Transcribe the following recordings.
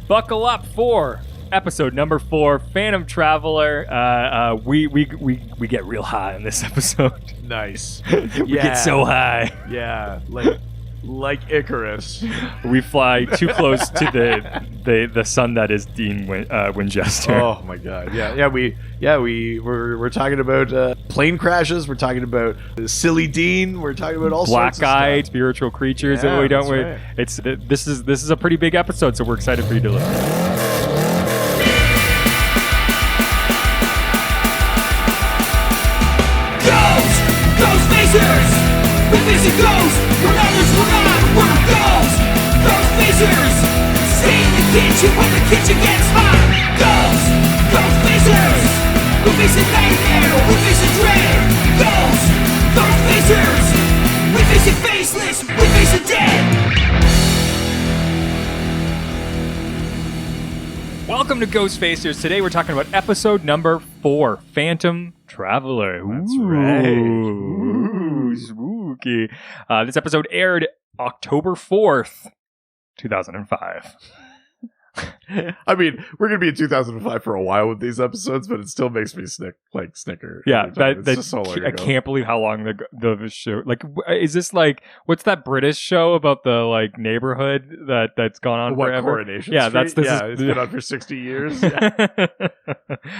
Buckle up for episode number 4, Phantom Traveler. We get real high in this episode. Nice. We get so high. Yeah, like Icarus. We fly too close to the sun that is Dean Winchester. Oh my god. We're talking about plane crashes. We're talking about silly Dean. We're talking about all sorts of Black-eyed stuff. spiritual creatures Yeah, that we don't. that's right. This is a pretty big episode, so we're excited for you to listen. Ghost Facers! We face a ghost! When others will not, we're ghosts! Ghost Facers! Stay in the kitchen when the kitchen gets hot! Ghost Facers! We face a nightmare, we face a dread! Ghost Facers! We face a faceless, we face a dead! Welcome to Ghost Facers. Today we're talking about episode number 4, Phantom Traveler. That's right. Ooh, spooky. This episode aired October 4th, 2005. I mean, we're gonna be in 2005 for a while with these episodes, but it still makes me snicker. Yeah, it's just so long I ago. can't believe how long the show. Like, is this like what's that British show about the like neighborhood that's gone on What, forever? Coronation Yeah, Street? this it's been on for 60 years. Yeah.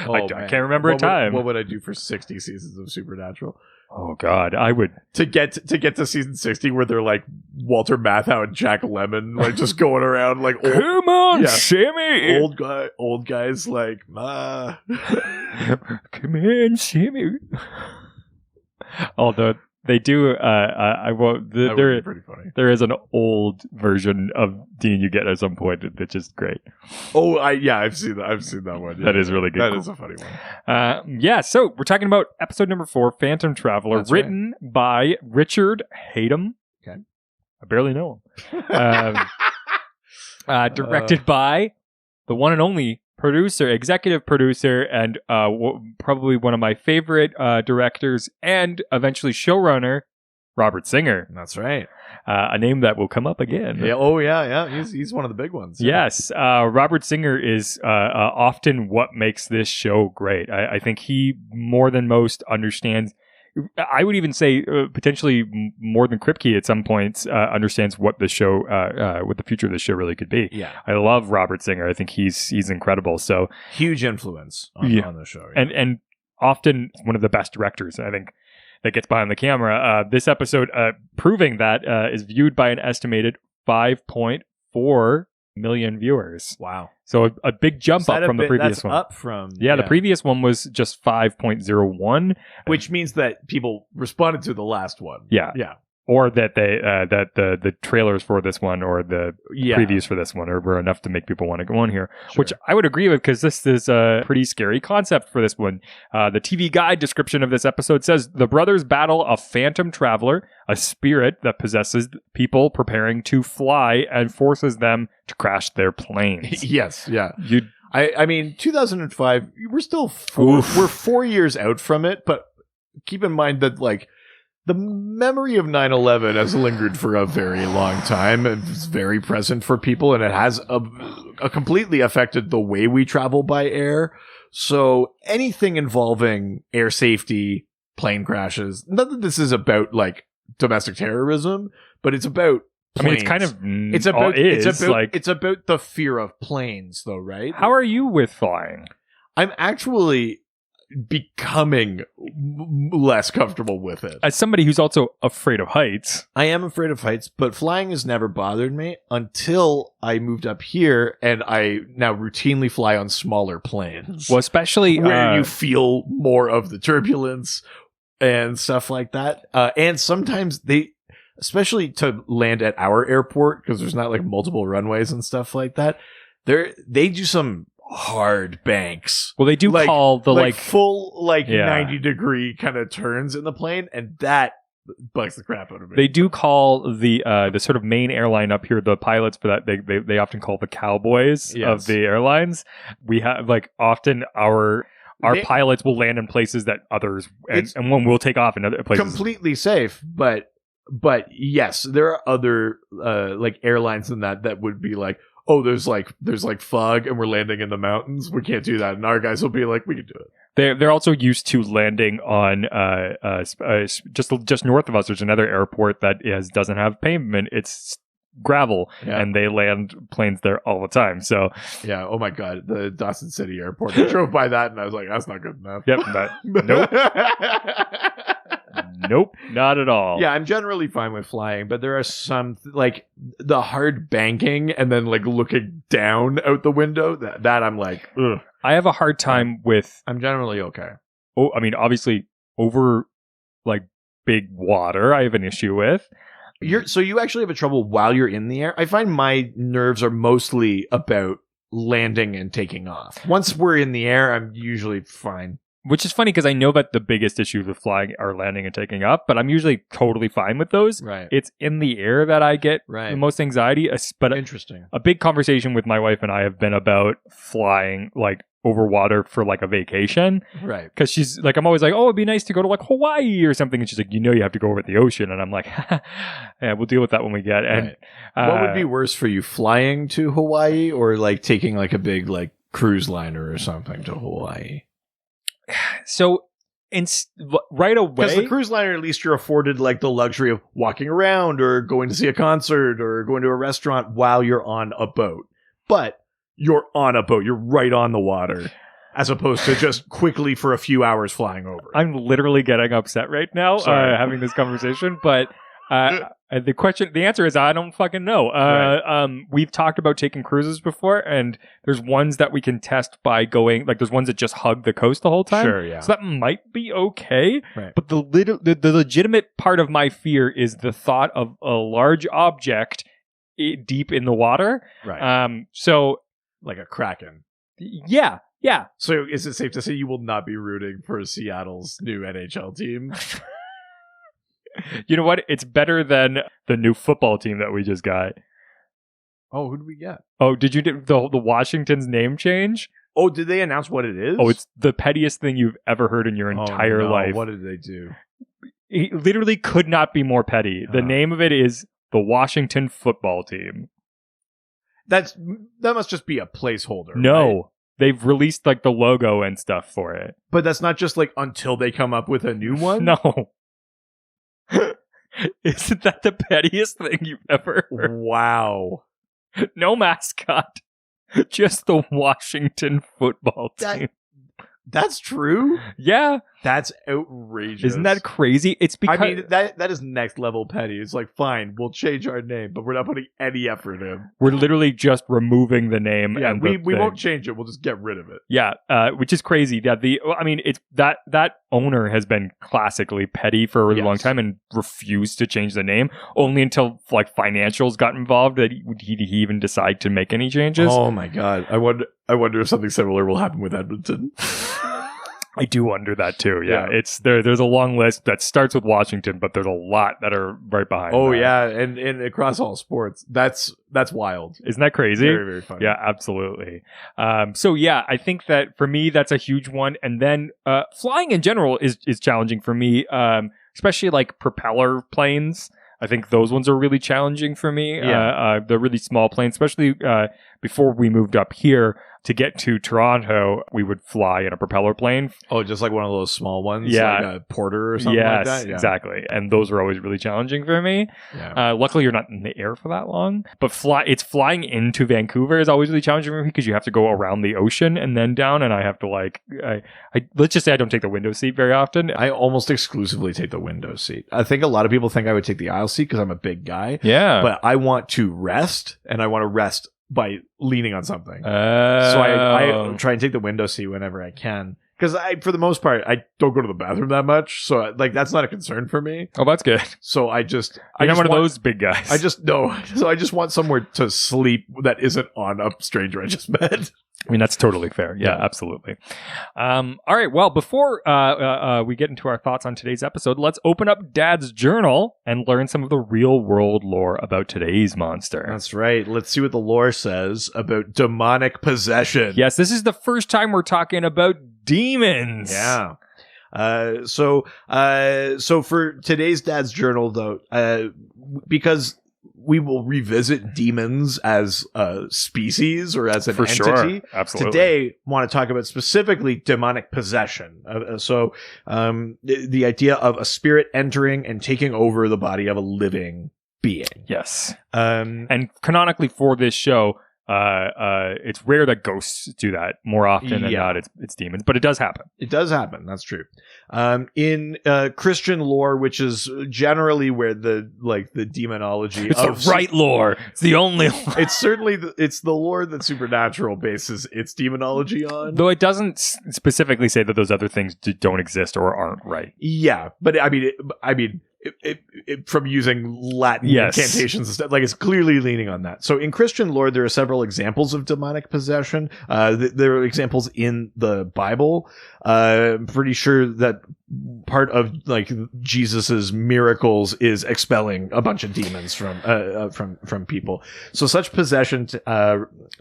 I can't remember a time. What would I do for 60 seasons of Supernatural? Oh God, I would. To get to season 60 where they're like Walter Matthau and Jack Lemmon like just going around like old, Come on, yeah. Sammy. old guys like Come in, Sammy. Although they do, I won't. that would be pretty funny. There is an old version of Dean you get at some point, which is great. Oh, I've seen that one. Yeah. That is really good. That Cool. is a funny one. So we're talking about episode number 4, Phantom Traveler, That's written by Richard Hatem. Okay. I barely know him. Directed by the one and only executive producer, and probably one of my favorite directors, and eventually showrunner, Robert Singer. That's right. A name that will come up again. Yeah. Oh, yeah. He's one of the big ones. Yes, Robert Singer is often what makes this show great. I think he, more than most, understands. I would even say potentially more than Kripke at some points understands what the show, what the future of the show really could be. Yeah. I love Robert Singer. I think he's incredible. So Huge influence on the show. Yeah. and often one of the best directors, I think, that gets behind the camera. This episode, proving that, is viewed by an estimated 5.4 million viewers. Wow. So a big jump up from the previous one. Up from The previous one was just 5.01, which means that people responded to the last one. Yeah. Or that they that the trailers for this one or the previews for this one were enough to make people want to go on here, Sure. which I would agree with, because this is a pretty scary concept for this one. The TV Guide description of this episode says the brothers battle a phantom traveler, a spirit that possesses people preparing to fly and forces them to crash their planes. Yes. Yeah. You I mean, 2005. We're still we're 4 years out from it, but keep in mind that like. The memory of 9/11 has lingered for a very long time. It's very present for people, and it has completely affected the way we travel by air. So anything involving air safety, plane crashes, not that this is about like domestic terrorism, but it's about planes. I mean, it's kind of it's about the fear of planes, though, right? How are you with flying? I'm actually becoming less comfortable with it. As somebody who's also afraid of heights. I am afraid of heights, but flying has never bothered me until I moved up here, and I now routinely fly on smaller planes. Well, especially where you feel more of the turbulence and stuff like that. And sometimes especially to land at our airport, because there's not like multiple runways and stuff like that, they do some hard banks. Well, they do call the full 90-degree kind of turns in the plane, and that bugs the crap out of me. They do call the sort of main airline up here, the pilots for that, they often call the cowboys of the airlines. We have often our pilots will land in places that others and one will take off in other places. Completely safe, but yes, there are other airlines than that would be like, oh, there's like fog and we're landing in the mountains. We can't do that. And our guys will be like, we can do it. They're also used to landing on just north of us. There's another airport that doesn't have pavement. It's gravel, and they land planes there all the time. So yeah, oh my god, the Dawson City airport. I drove by that and I was like, that's not good enough. Yep, nope. Nope, not at all. Yeah, I'm generally fine with flying, but there are some like the hard banking and then like looking down out the window that I'm like, ugh. I have a hard time with. I'm generally okay. Oh, I mean, obviously over like big water, I have an issue with. So you actually have a trouble while you're in the air? I find my nerves are mostly about landing and taking off. Once we're in the air, I'm usually fine. Which is funny because I know that the biggest issues with flying are landing and taking off, but I'm usually totally fine with those. Right. It's in the air that I get the most anxiety. But interesting. A big conversation with my wife and I have been about flying like over water for like a vacation. Right. Because she's like, I'm always like, oh, it'd be nice to go to like Hawaii or something. And she's like, you have to go over the ocean. And I'm like, yeah, we'll deal with that when we get. And what would be worse for you, flying to Hawaii or like taking like a big like cruise liner or something to Hawaii? So right away, because the cruise liner, at least you're afforded like the luxury of walking around or going to see a concert or going to a restaurant while you're on a boat. But you're on a boat, you're right on the water, as opposed to just quickly for a few hours flying over. I'm literally getting upset right now having this conversation, but the answer is I don't fucking know. We've talked about taking cruises before, and there's ones that we can test by going, like there's ones that just hug the coast the whole time. Sure, yeah. So that might be okay. Right. But the legitimate part of my fear is the thought of a large object deep in the water. Right. So like a kraken. Yeah. Yeah. So is it safe to say you will not be rooting for Seattle's new NHL team? You know what? It's better than the new football team that we just got. Oh, who did we get? Oh, did you do the Washington's name change? Oh, did they announce what it is? Oh, it's the pettiest thing you've ever heard in your entire life. What did they do? It literally could not be more petty. The name of it is the Washington football team. That must just be a placeholder. No. Right? They've released like the logo and stuff for it. But that's not just like until they come up with a new one? No. Isn't that the pettiest thing you've ever heard? Wow. No mascot. Just the Washington football team. That's true? Yeah. That's outrageous. Isn't that crazy? It's because... I mean, that is next level petty. It's like, fine, we'll change our name, but we're not putting any effort in. We're literally just removing the name. Yeah, and we won't change it. We'll just get rid of it. Yeah, which is crazy. That it's that owner has been classically petty for a really long time and refused to change the name. Only until like financials got involved that he even decide to make any changes. Oh my god! I wonder if something similar will happen with Edmonton. I do wonder that too. Yeah. It's there's a long list that starts with Washington, but there's a lot that are right behind. Oh that. yeah, and across all sports. That's wild. Isn't that crazy? Very, very funny. Yeah, absolutely. So yeah, I think that for me that's a huge one. And then flying in general is challenging for me, especially like propeller planes. I think those ones are really challenging for me. Yeah. The really small planes, especially before we moved up here. To get to Toronto, we would fly in a propeller plane. Oh, just like one of those small ones? Yeah. Like a Porter or something like that? Yes, exactly. And those are always really challenging for me. Yeah. Luckily, you're not in the air for that long. But flying into Vancouver is always really challenging for me because you have to go around the ocean and then down. And I have to let's just say I don't take the window seat very often. I almost exclusively take the window seat. I think a lot of people think I would take the aisle seat because I'm a big guy. Yeah. But I want to rest, and I want to rest by leaning on something. So I try and take the window seat whenever I can. Because for the most part, I don't go to the bathroom that much. So like that's not a concern for me. Oh, that's good. So I'm one of those big guys. So I just want somewhere to sleep that isn't on a stranger I just met. I mean, that's totally fair. Yeah, absolutely. All right. Well, before we get into our thoughts on today's episode, let's open up Dad's journal and learn some of the real world lore about today's monster. That's right. Let's see what the lore says about demonic possession. Yes, this is the first time we're talking about demons. Yeah. So for today's Dad's journal, though, because we will revisit demons as a species or as an For entity. sure. Absolutely. Today, I want to talk about specifically demonic possession. The idea of a spirit entering and taking over the body of a living being. Yes. Um, And canonically for this show, it's rare that ghosts do that. More often than Yeah. not, it's demons, but it does happen. It does happen. That's true. In Christian lore, which is generally where the demonology It's the right lore. It's the only lore. It's certainly it's the lore that Supernatural bases its demonology on. Though it doesn't specifically say that those other things don't exist or aren't right. Yeah, but I mean, from using Latin Yes. incantations and stuff, like it's clearly leaning on that. So in Christian lore, there are several examples of demonic possession. There are examples in the Bible. I'm pretty sure that part of like Jesus's miracles is expelling a bunch of demons from people. So such possession,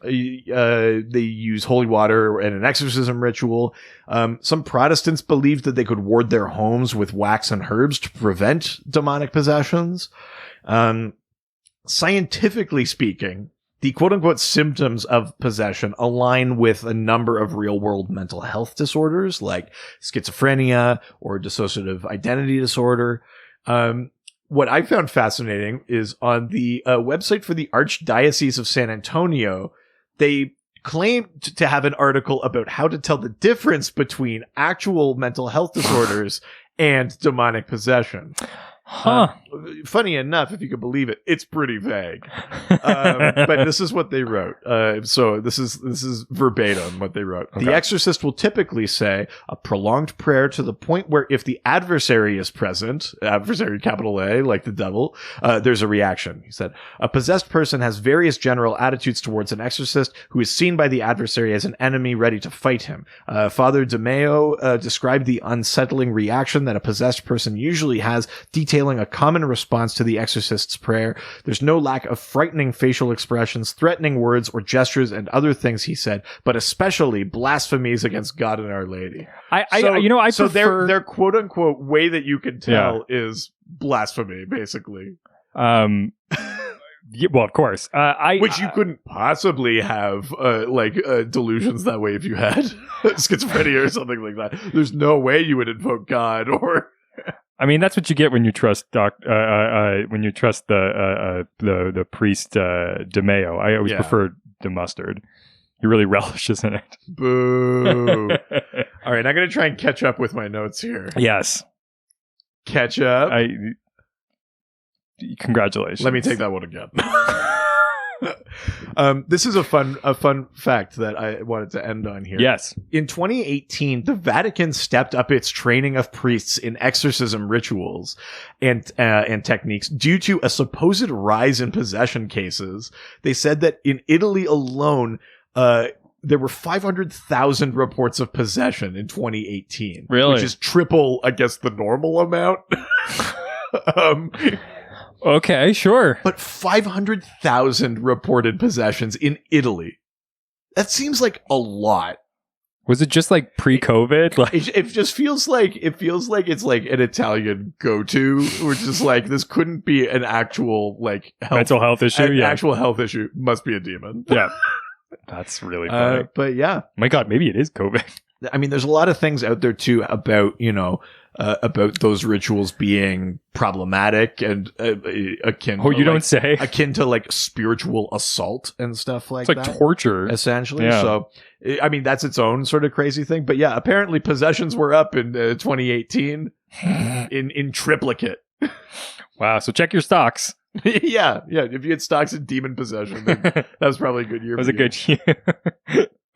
they use holy water and an exorcism ritual. Some Protestants believed that they could ward their homes with wax and herbs to prevent demonic possessions. Scientifically speaking, the quote-unquote symptoms of possession align with a number of real-world mental health disorders like schizophrenia or dissociative identity disorder. What I found fascinating is on the website for the Archdiocese of San Antonio, they claimed to have an article about how to tell the difference between actual mental health disorders and demonic possession. Huh. Funny enough, if you could believe it, it's pretty vague. But this is what they wrote. So this is verbatim what they wrote. Okay. The exorcist will typically say a prolonged prayer to the point where if the adversary is present, adversary capital A, like the devil, there's a reaction. He said, a possessed person has various general attitudes towards an exorcist who is seen by the adversary as an enemy ready to fight him. Father DeMeo described the unsettling reaction that a possessed person usually has, detailing a common response to the exorcist's prayer. There's no lack of frightening facial expressions, threatening words or gestures, and other things, he said, but especially blasphemies against God and Our Lady. I So prefer their quote unquote way that you can tell is blasphemy, basically. Yeah, well, of course. Which you couldn't possibly have delusions that way if you had schizophrenia or something like that. There's no way you would invoke God or. I mean, that's what you get when you trust the priest DeMeo. I always prefer the mustard. He really relishes in it. Boo! All right, I'm gonna try and catch up with my notes here. Yes, Catch up. Congratulations. Let me take that one again. This is a fun fact that I wanted to end on here. Yes. In 2018, the Vatican stepped up its training of priests in exorcism rituals and techniques due to a supposed rise in possession cases. They said that in Italy alone, there were 500,000 reports of possession in 2018. Really? Which is triple, I guess, the normal amount. Okay, sure. But 500,000 reported possessions in Italy. That seems like a lot. Was it just like pre-COVID? Like, It just feels like it's like an Italian go-to, which is like this couldn't be an actual like mental health issue? an Yeah. actual health issue. Must be a demon. Yeah. That's really funny. But yeah, My God, maybe it is COVID. I mean, there's a lot of things out there too about about those rituals being problematic and akin. Oh, to, you don't like, say? akin to like spiritual assault and stuff like It's like that. torture. Essentially. Yeah. So, I mean, that's its own sort of crazy thing. But yeah, apparently possessions were up in 2018 in triplicate. Wow. So check your stocks. yeah. If you had stocks in demon possession, then that was probably a good year. That was for a good year.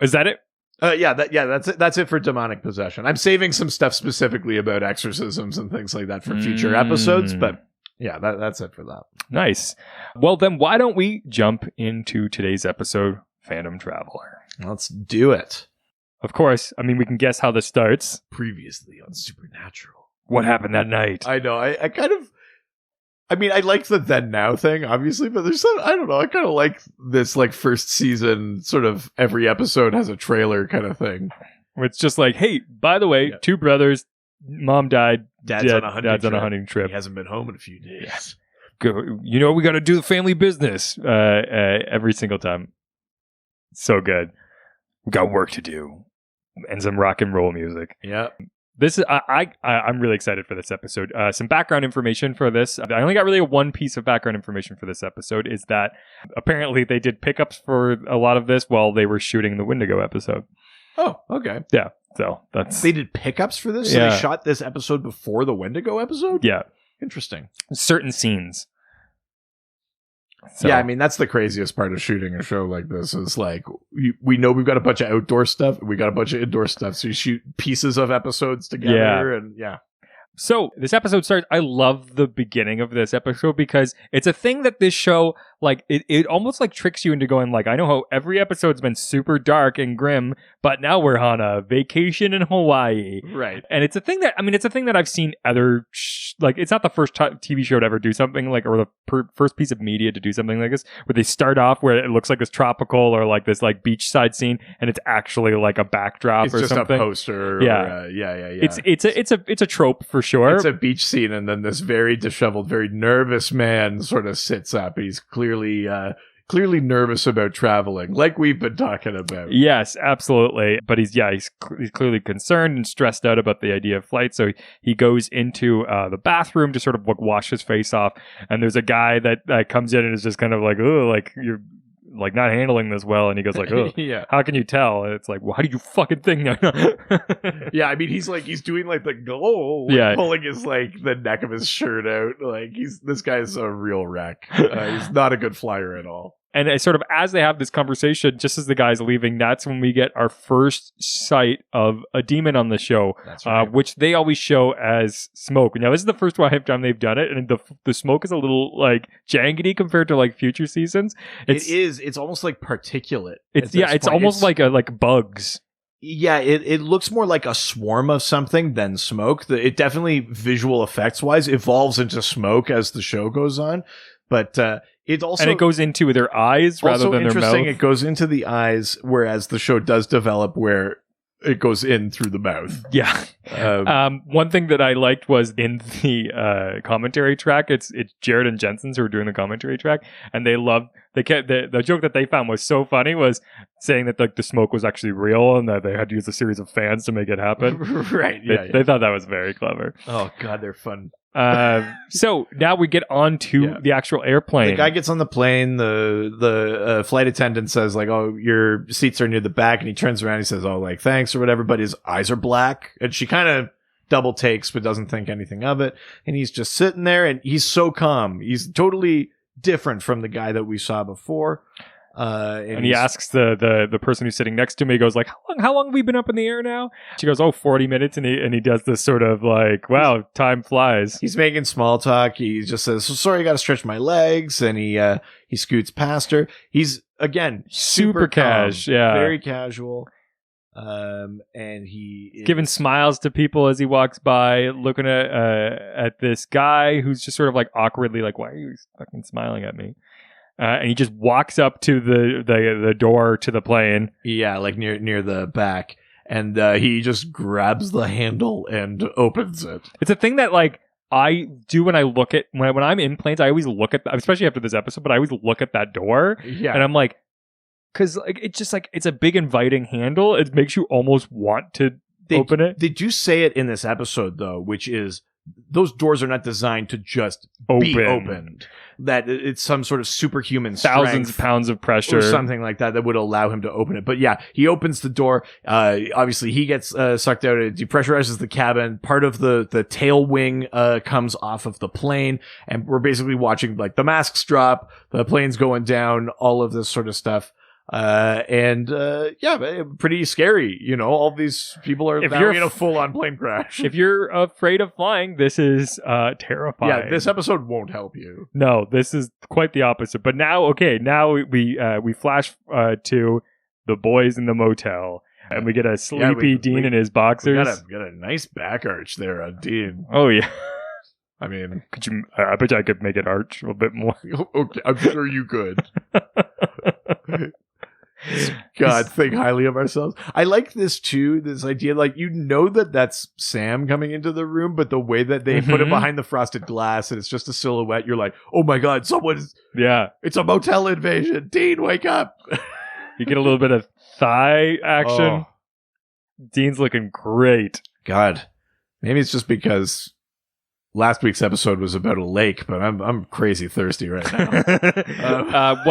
Is that it? That's it for demonic possession. I'm saving some stuff specifically about exorcisms and things like that for future episodes, but yeah, that's it for that. Nice. Well, then why don't we jump into today's episode, Phantom Traveler? Let's do it. Of course. I mean, we can guess how this starts. Previously on Supernatural. What happened that night? I know. I mean, I like the then now thing, obviously, but there's some, I don't know, I kind of like this like first season sort of every episode has a trailer kind of thing. Where it's just like, hey, by the way, two brothers, mom died, Dad's on a hunting dad's trip. on a hunting trip. He hasn't been home in a few days. go, we got to do the family business every single time. So good. We got work to do. And some rock and roll music. Yeah. This is I'm really excited for this episode. Some background information for this. I only got really one piece of background information for this episode. Is that apparently they did pickups for a lot of this while they were shooting the Wendigo episode. Oh, okay. Yeah. So that's they did pickups for this. So they shot this episode before the Wendigo episode. Yeah. Interesting. Certain scenes. So. Yeah, I mean, that's the craziest part of shooting a show like this is like, we know we've got a bunch of outdoor stuff. We got a bunch of indoor stuff. So you shoot pieces of episodes together and So this episode starts. I love the beginning of this episode because it's a thing that this show, like, it almost like tricks you into going like, I know how every episode's been super dark and grim, but now we're on a vacation in Hawaii. Right. And it's a thing that I've seen other, like, it's not the first TV show to ever do something like, or the first piece of media to do something like this, where they start off where it looks like this tropical or like this like beachside scene, and it's actually like a backdrop it's or just something. A poster. Yeah. It's a trope for sure. It's a beach scene, and then this very disheveled, very nervous man sort of sits up. He's clearly nervous about traveling, like we've been talking about. Yes, absolutely. But he's clearly concerned and stressed out about the idea of flight. So he goes into the bathroom to sort of like wash his face off. And there's a guy that comes in and is just kind of like, oh, like you're like not handling this well. And he goes like, oh, yeah. How can you tell? And it's like, well, how do you fucking think? Yeah, I mean, he's doing like the goal, pulling his like the neck of his shirt out. Like this guy's a real wreck. He's not a good flyer at all. And sort of as they have this conversation, just as the guy's leaving, that's when we get our first sight of a demon on the show, that's right. Which they always show as smoke. Now, this is the first time they've done it, and the smoke is a little like jaggedy compared to like future seasons. It's almost like particulate. It's almost like bugs. Yeah, it looks more like a swarm of something than smoke. It definitely, visual effects wise, evolves into smoke as the show goes on, but it goes into their eyes rather than their mouth. It goes into the eyes, whereas the show does develop where it goes in through the mouth. Yeah. One thing that I liked was in the commentary track. It's Jared and Jensen's who are doing the commentary track, and they loved the joke that they found was so funny was saying that like the smoke was actually real and that they had to use a series of fans to make it happen. Right. They thought that was very clever. Oh God, they're fun. So now we get on to the actual airplane. The guy gets on the plane. The flight attendant says like, "Oh, your seats are near the back," and he turns around. And he says, "Oh, like thanks or whatever," but his eyes are black, and she kind of double takes but doesn't think anything of it. And he's just sitting there, and he's so calm. He's totally different from the guy that we saw before. And he asks the person who's sitting next to me, he goes like, how long have we been up in the air now? She goes, 40 minutes. And he does this sort of like, wow, time flies. He's making small talk. He just says, sorry, I got to stretch my legs. And he scoots past her. He's again, super cash. Yeah. Very casual. And he is giving smiles to people as he walks by, looking at this guy who's just sort of like awkwardly like, why are you fucking smiling at me? And he just walks up to the door to the plane. Yeah, like near the back. And he just grabs the handle and opens it. It's a thing that like I do when I look at when I'm in planes. I always look at especially after this episode, but I always look at that door. Yeah, and I'm like, because like it's just like it's a big inviting handle. It makes you almost want to open it. They do say it in this episode though, which is those doors are not designed to just be opened. That it's some sort of superhuman thousands of pounds of pressure or something like that would allow him to open it. But yeah, he opens the door. Obviously, he gets sucked out. It depressurizes the cabin. Part of the tail wing comes off of the plane, and we're basically watching like the masks drop, the plane's going down, all of this sort of stuff. Pretty scary. You know, all these people are in a full-on plane crash. If you're afraid of flying, this is terrifying. Yeah, this episode won't help you. No, this is quite the opposite. But now we flash to the boys in the motel, and we get a sleepy Dean in his boxers. We got a nice back arch there on Dean. Oh yeah. I mean, could you? I bet I could make it arch a bit more. Okay, I'm sure you could. God, think highly of ourselves. I like this too, this idea, like, you know that that's Sam coming into the room, but the way that they put it behind the frosted glass and it's just a silhouette, you're like, oh my God, it's a motel invasion. Dean, wake up. You get a little bit of thigh action. Oh. Dean's looking great. God, maybe it's just because last week's episode was about a lake, but I'm crazy thirsty right now. At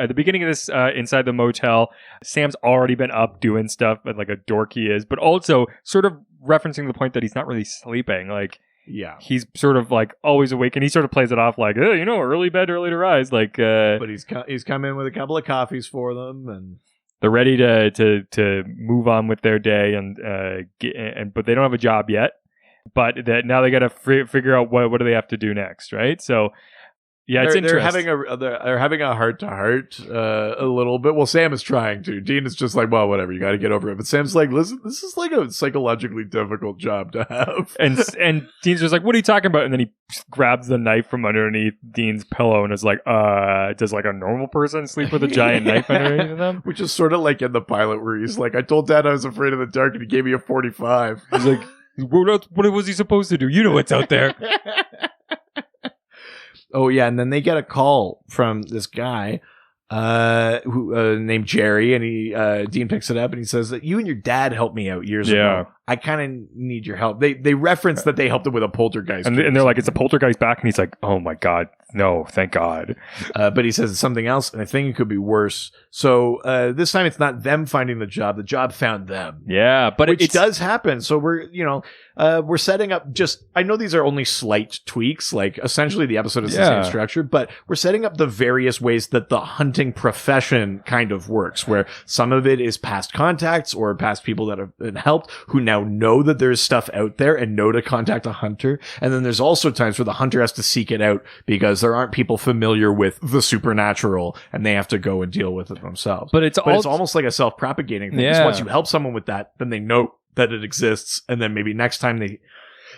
the beginning of this, inside the motel, Sam's already been up doing stuff, and like a dork he is, but also sort of referencing the point that he's not really sleeping. Like, yeah, he's sort of like always awake, and he sort of plays it off like, early bed, early to rise. Like, but he's come in with a couple of coffees for them, and they're ready to move on with their day, but they don't have a job yet. But now they got to figure out what do they have to do next, right? So, yeah, it's interesting. They're having a heart to heart a little bit. Well, Sam is trying to. Dean is just like, well, whatever, you got to get over it. But Sam's like, listen, this is like a psychologically difficult job to have. And Dean's just like, what are you talking about? And then he grabs the knife from underneath Dean's pillow and is like, does like a normal person sleep with a giant knife underneath them? Which is sort of like in the pilot where he's like, I told Dad I was afraid of the dark, and he gave me a 45. He's like, what was he supposed to do? You know what's out there. Oh, yeah. And then they get a call from this guy who named Jerry. And Dean picks it up and he says that you and your dad helped me out years ago. I kind of need your help. They reference that they helped him with a poltergeist. And they're like, it's a poltergeist back. And he's like, oh my God. No, thank God. But he says it's something else. And I think it could be worse. So this time it's not them finding the job. The job found them. Yeah. But it does happen. So we're setting up I know these are only slight tweaks. Like essentially the episode is the same structure, but we're setting up the various ways that the hunting profession kind of works, where some of it is past contacts or past people that have been helped who now know that there's stuff out there and know to contact a hunter. And then there's also times where the hunter has to seek it out because there aren't people familiar with the supernatural and they have to go and deal with it themselves. But it's almost like a self-propagating thing. Yeah. Once you help someone with that, then they know that it exists. And then maybe next time they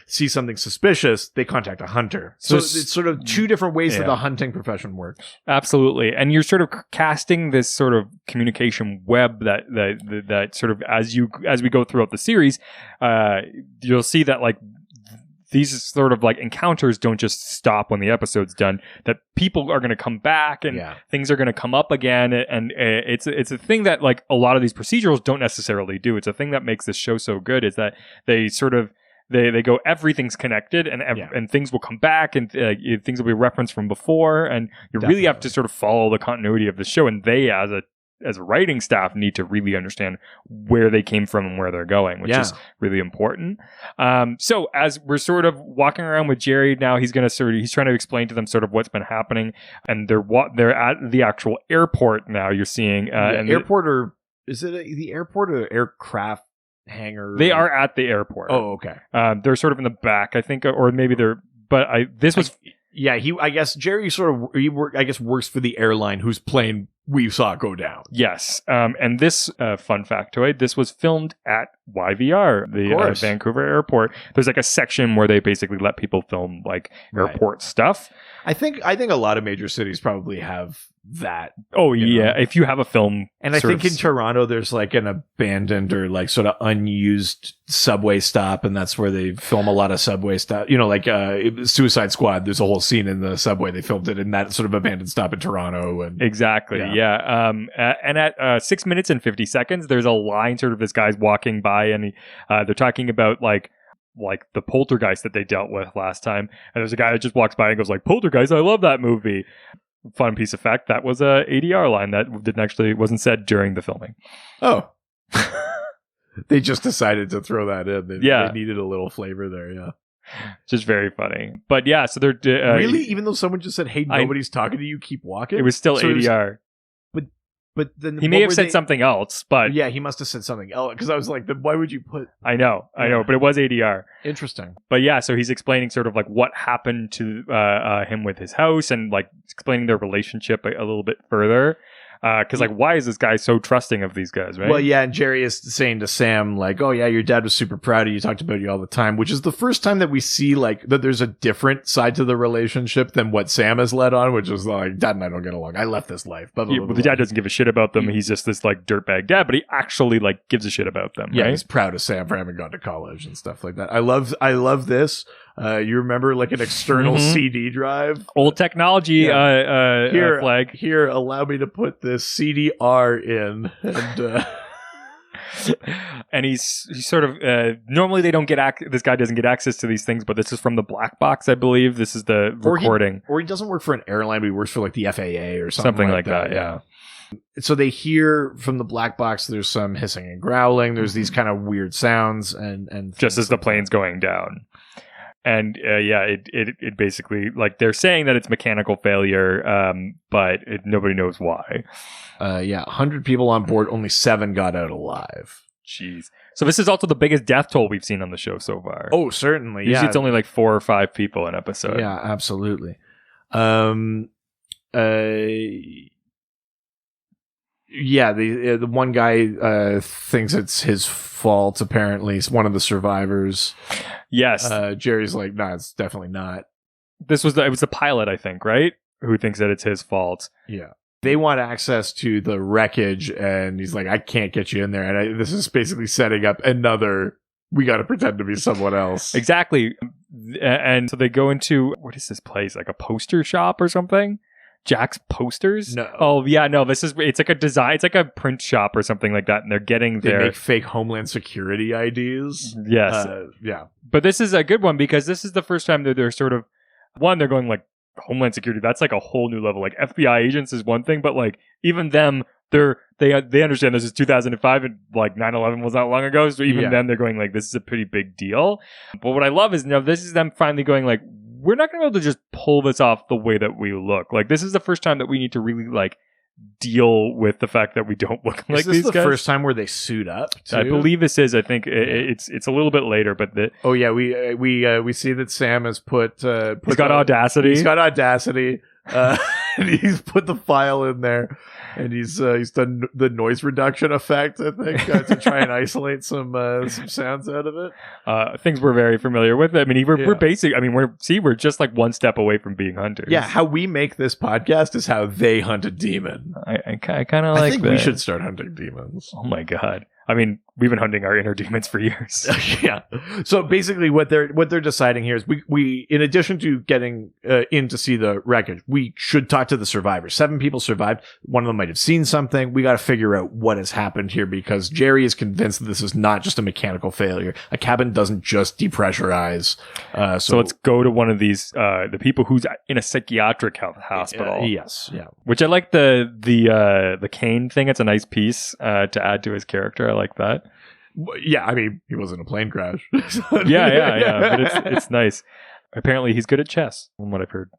see something suspicious, they contact a hunter. So it's sort of two different ways that the hunting profession works. Absolutely. And you're sort of casting this sort of communication web that sort of, as we go throughout the series, you'll see that like these sort of like encounters don't just stop when the episode's done, that people are going to come back and things are going to come up again. And it's a thing that like a lot of these procedurals don't necessarily do. It's a thing that makes this show so good, is that they sort of, They go, everything's connected and things will come back and things will be referenced from before. And you really have to sort of follow the continuity of the show. And they, as a writing staff, need to really understand where they came from and where they're going, which is really important. So as we're sort of walking around with Jerry now, he's trying to explain to them sort of what's been happening. And they're at the actual airport now. You're seeing is it the airport or aircraft hangar? They are at the airport. Oh, okay. They're sort of in the back, I think, or maybe they're. But I guess Jerry works for the airline whose plane we saw go down. Yes. And this fun factoid: this was filmed at YVR, the Vancouver airport. There's like a section where they basically let people film like airport stuff. I think a lot of major cities probably have that. Oh yeah, if you have a film, and I think in Toronto there's like an abandoned or like sort of unused subway stop, and that's where they film a lot of subway stuff. You know, like Suicide Squad. There's a whole scene in the subway. They filmed it in that sort of abandoned stop in Toronto. And exactly, yeah. And at 6 minutes and 50 seconds, there's a line. Sort of this guy's walking by, and they're talking about like the poltergeist that they dealt with last time. And there's a guy that just walks by and goes like, "Poltergeist, I love that movie." Fun piece of fact, that was a ADR line that wasn't said during the filming. Oh. They just decided to throw that in. They needed a little flavor there, yeah. Just very funny. But yeah, so they're... really? Even though someone just said, hey, nobody's talking to you, keep walking? It was still ADR. But then he may have said something else, but... Yeah, he must have said something else, because I was like, then why would you put... I know, but it was ADR. Interesting. But yeah, so he's explaining sort of like what happened to him with his house and like explaining their relationship a little bit further. Because like, why is this guy so trusting of these guys, right? Well, yeah, and Jerry is saying to Sam, like, oh yeah, your dad was super proud of you, talked about you all the time, which is the first time that we see like that there's a different side to the relationship than what Sam has led on, which is like, Dad and I don't get along. I left this life. Blah, blah, blah, the dad doesn't give a shit about them. He's just this like dirtbag dad, but he actually like gives a shit about them. Yeah, right? he's proud of Sam for having gone to college and stuff like that. I love this. You remember like an external CD drive? Old technology flag. Here, allow me to put this CDR in. And, and he's sort of normally they don't get this guy doesn't get access to these things, but this is from the black box, I believe. This is the recording. Or he doesn't work for an airline, but he works for like the FAA or something like that. Yeah. So they hear from the black box there's some hissing and growling. There's these kind of weird sounds and just as the plane's going down. And it basically, like, they're saying that it's mechanical failure, but nobody knows why. 100 people on board, only 7 got out alive. Jeez. So this is also the biggest death toll we've seen on the show so far. Oh, certainly. Usually it's only like 4 or 5 people an episode. Yeah, absolutely. The one guy thinks it's his fault, apparently. He's one of the survivors. Yes. Jerry's like, nah, it's definitely not. It was the pilot, I think, right? Who thinks that it's his fault. Yeah. They want access to the wreckage, and he's like, I can't get you in there. And this is basically setting up another, we got to pretend to be someone else. Exactly. And so they go into, what is this place? Like a poster shop or something? Jack's Posters? No. Oh, yeah, no, it's like a design, it's like a print shop or something like that, and they're getting They make fake Homeland Security IDs. Yes. Yeah. But this is a good one because this is the first time that they're sort of, one, they're going like, Homeland Security, that's like a whole new level. Like FBI agents is one thing, but like even them, they understand this is 2005 and like 9/11 was not long ago, so even then they're going like, this is a pretty big deal. But what I love is, this is them finally going like, we're not going to be able to just pull this off the way that we look. Like, this is the first time that we need to really, like, deal with the fact that we don't look like these guys. Is this the first time where they suit up, too? I believe this is. I think it's a little bit later, but... Oh, yeah, we see that Sam has put he's got Audacity. He's got Audacity. And he's put the file in there, and he's done the noise reduction effect, I think, to try and isolate some sounds out of it. Things we're very familiar with. I mean, we're basic. I mean, we're just like one step away from being hunters. Yeah, how we make this podcast is how they hunt a demon. I kind of like I think that. we should start hunting demons. Oh my god. I mean, we've been hunting our inner demons for years. Yeah. So basically what they're deciding here is we in addition to getting in to see the wreckage, we should talk to the survivors. 7 people survived. One of them might have seen something. We got to figure out what has happened here because Jerry is convinced that this is not just a mechanical failure. A cabin doesn't just depressurize. So let's go to one of these, the people who's in a psychiatric hospital. Yes. Yeah. Which I like the cane thing. It's a nice piece to add to his character. I like that. Yeah, I mean, he was in a plane crash. yeah. But it's nice. Apparently, he's good at chess, from what I've heard.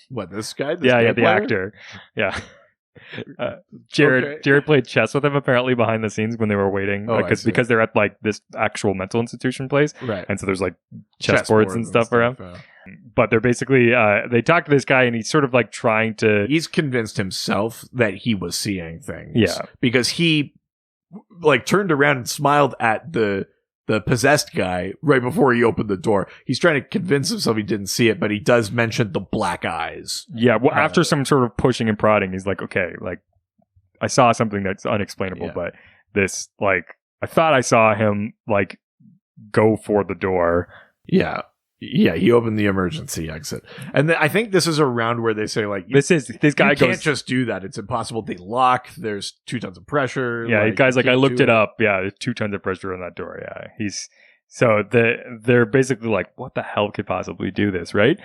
What, this guy? The actor. Yeah. Jared played chess with him apparently behind the scenes when they were waiting because they're at like this actual mental institution place, right? And so there's like chessboards and stuff around. But they're basically they talk to this guy and he's sort of like trying to. He's convinced himself that he was seeing things, yeah, because he like turned around and smiled at the possessed guy right before he opened the door. He's trying to convince himself he didn't see it, but he does mention the black eyes. Yeah, well, after some sort of pushing and prodding, he's like, okay, like, I saw something that's unexplainable, but this, like, I thought I saw him, like, go for the door. Yeah. Yeah, he opened the emergency exit. And I think this is around where they say, like, this guy can't just do that. It's impossible. They lock. There's 2 tons of pressure. Yeah, the guy's like, I looked it up. Yeah, there's 2 tons of pressure on that door. Yeah. They're basically like, what the hell could possibly do this, right?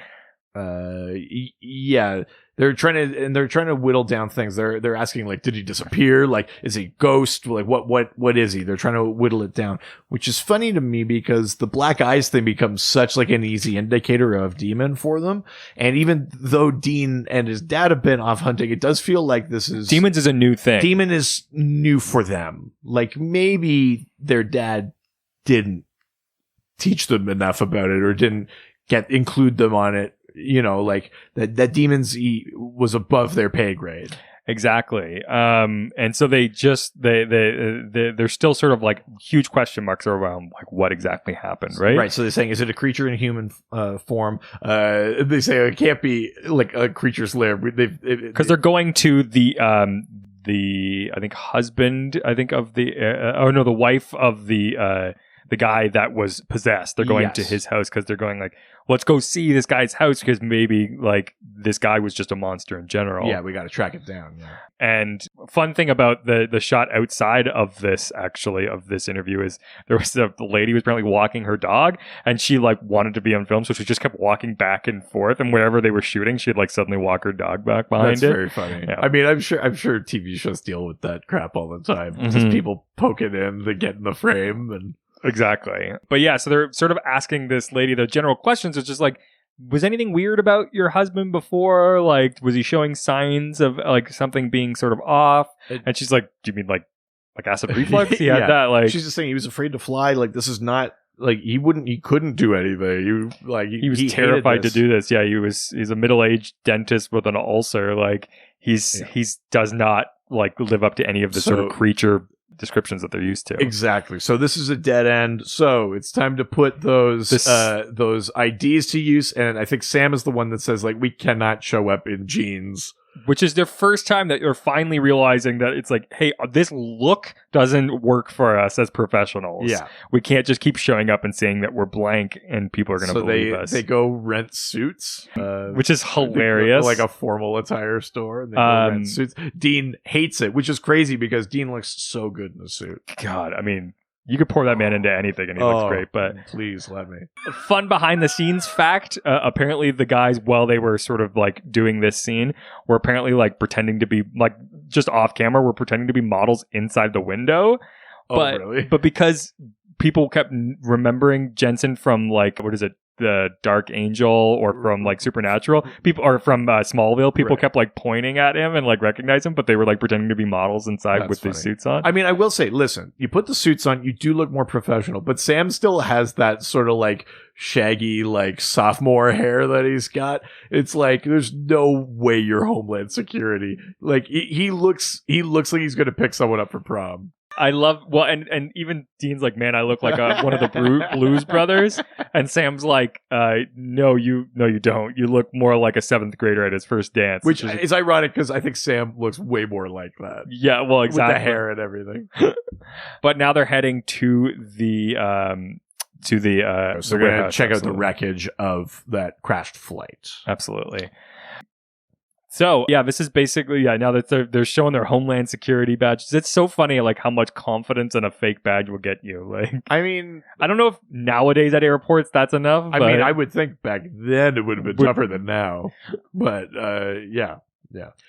Yeah. They're trying to whittle down things. They're asking, like, did he disappear? Like, is he a ghost? Like, what is he? They're trying to whittle it down, which is funny to me because the black eyes thing becomes such like an easy indicator of demon for them. And even though Dean and his dad have been off hunting, it does feel like demons is a new thing. Demon is new for them. Like, maybe their dad didn't teach them enough about it or didn't include them on it. You know, like that demons was above their pay grade. Exactly. And so they're still sort of like huge question marks around like what exactly happened, right? Right. So they're saying, is it a creature in human form? They say it can't be like a creature's lair Because they're going to the I think husband, I think of the wife of the guy that was possessed. They're going to his house because they're going like, let's go see this guy's house because maybe like this guy was just a monster in general. Yeah, we got to track it down. Yeah. And fun thing about the shot outside of this interview is there was a lady who was apparently walking her dog, and she like wanted to be on film, so she just kept walking back and forth, and whenever they were shooting, she'd like suddenly walk her dog back behind That's very funny. Yeah. I mean, I'm sure TV shows deal with that crap all the time. Just people poking in to get in the frame and. Exactly. But yeah, so they're sort of asking this lady the general questions. It's just like, was anything weird about your husband before? Like, was he showing signs of like something being sort of off? And she's like, do you mean like acid reflux? He had that. Like, she's just saying he was afraid to fly. Like, this is not like he couldn't do anything. He was terrified to do this. Yeah, he's a middle-aged dentist with an ulcer. Like he's does not like live up to any of the sort of creature descriptions that they're used to. Exactly. So this is a dead end. So it's time to put those IDs to use. And I think Sam is the one that says like, we cannot show up in jeans. Which is the first time that you're finally realizing that it's like, hey, this look doesn't work for us as professionals. Yeah. We can't just keep showing up and saying that we're blank and people are going to believe us. They go rent suits. Which is hilarious. Like a formal attire store. And they go rent suits. Dean hates it, which is crazy because Dean looks so good in a suit. God, I mean, you could pour that man into anything and he looks great, but... Please, let me. Fun behind-the-scenes fact, apparently the guys, while they were sort of, like, doing this scene, were apparently, like, pretending to be, like, just off-camera, were pretending to be models inside the window. But, really? But because people kept remembering Jensen from, like, what is it? The Dark Angel or from like Supernatural, people or from Smallville, people kept like pointing at him and like recognize him, but they were like pretending to be models inside with these suits on. I mean, I will say, listen, you put the suits on, you do look more professional, but Sam still has that sort of like shaggy, like sophomore hair that he's got. It's like, there's no way you're Homeland Security. Like he looks like he's going to pick someone up for prom. I love, well, and even Dean's like, man, I look like one of the Blues Brothers, and Sam's like, no, you don't. You look more like a 7th grader at his first dance, which is ironic because I think Sam looks way more like that. Yeah, well, exactly, with the hair and everything. But now they're heading to the so we're gonna check out the wreckage of that crashed flight. Absolutely. So, yeah, this is basically, now that they're showing their Homeland Security badges. It's so funny, like, how much confidence in a fake badge will get you. Like, I mean... I don't know if nowadays at airports that's enough. I mean, I would think back then it would have been tougher than now. But, yeah.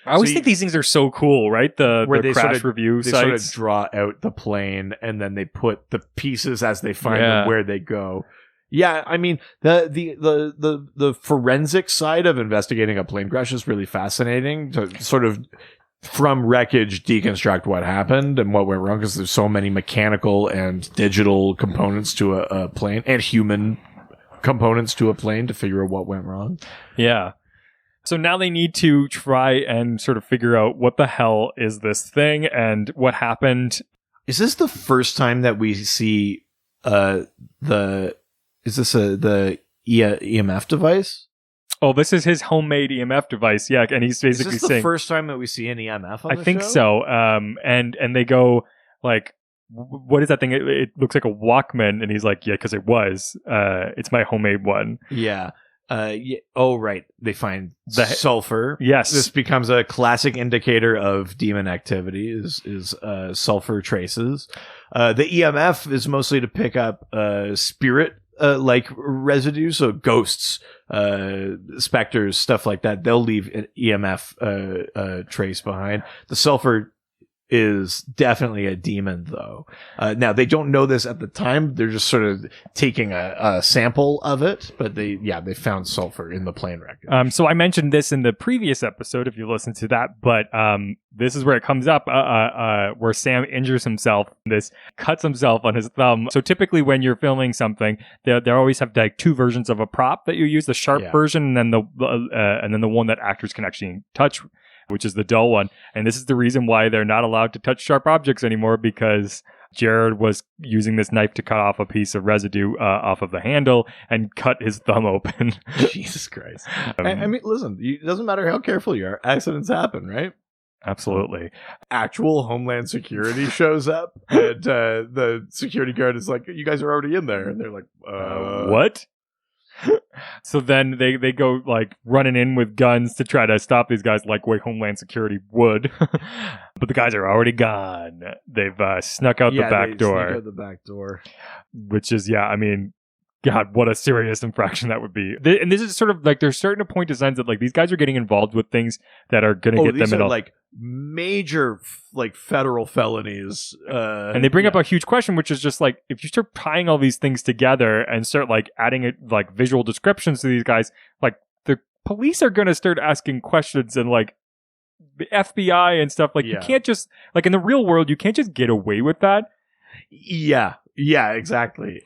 I always think these things are so cool, right? The crash review sites. They sort of draw out the plane, and then they put the pieces as they find them where they go. Yeah, I mean the forensic side of investigating a plane crash is really fascinating to sort of from wreckage deconstruct what happened and what went wrong because there's so many mechanical and digital components to a plane and human components to a plane to figure out what went wrong. Yeah. So now they need to try and sort of figure out what the hell is this thing and what happened. Is this the first time that we see Is this the EMF device? Oh, this is his homemade EMF device. Yeah, and he's basically saying... Is this the first time that we see an EMF on the show? I think so. And they go, like, what is that thing? It looks like a Walkman. And he's like, yeah, because it was. It's my homemade one. Yeah. Oh, right. They find sulfur. Yes. This becomes a classic indicator of demon activity is sulfur traces. The EMF is mostly to pick up spirit like residue, so ghosts, specters, stuff like that. They'll leave an EMF trace behind. The sulfur is definitely a demon, though. Now, they don't know this at the time. They're just sort of taking a sample of it, but they found sulfur in the plane wreckage. So I mentioned this in the previous episode, if you listened to that, but this is where it comes up, where Sam injures himself. This cuts himself on his thumb. So typically when you're filming something, they always have like two versions of a prop that you use, the sharp version and then the one that actors can actually touch. which is the dull one. And this is the reason why they're not allowed to touch sharp objects anymore, because Jared was using this knife to cut off a piece of residue off of the handle and cut his thumb open. Jesus Christ. I mean, listen, it doesn't matter how careful you are. Accidents happen, right? Absolutely. Actual Homeland Security shows up, and the security guard is like, you guys are already in there. And they're like, what? So then they go like running in with guns to try to stop these guys like way Homeland Security would. But the guys are already gone. They've snuck out the back door. Snuck out the back door. Which is, I mean, God, what a serious infraction that would be. And this is sort of like, they're starting to point to signs that like these guys are getting involved with things that are going to get them in like major like federal felonies. And they bring up a huge question, which is just like, if you start tying all these things together and start like adding it like visual descriptions to these guys, like the police are going to start asking questions, and like the FBI and stuff. Like you can't just like in the real world, you can't just get away with that. Yeah, exactly.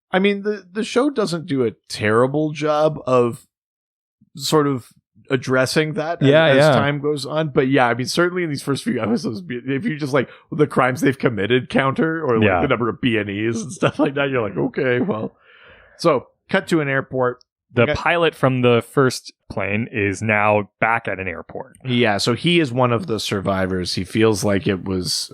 I mean, the show doesn't do a terrible job of sort of addressing that as time goes on. But I mean, certainly in these first few episodes, if you just like the crimes they've committed counter or like the number of B&Es and stuff like that, you're like, okay, well. So cut to an airport. The pilot from the first plane is now back at an airport. Yeah, so he is one of the survivors. He feels like it was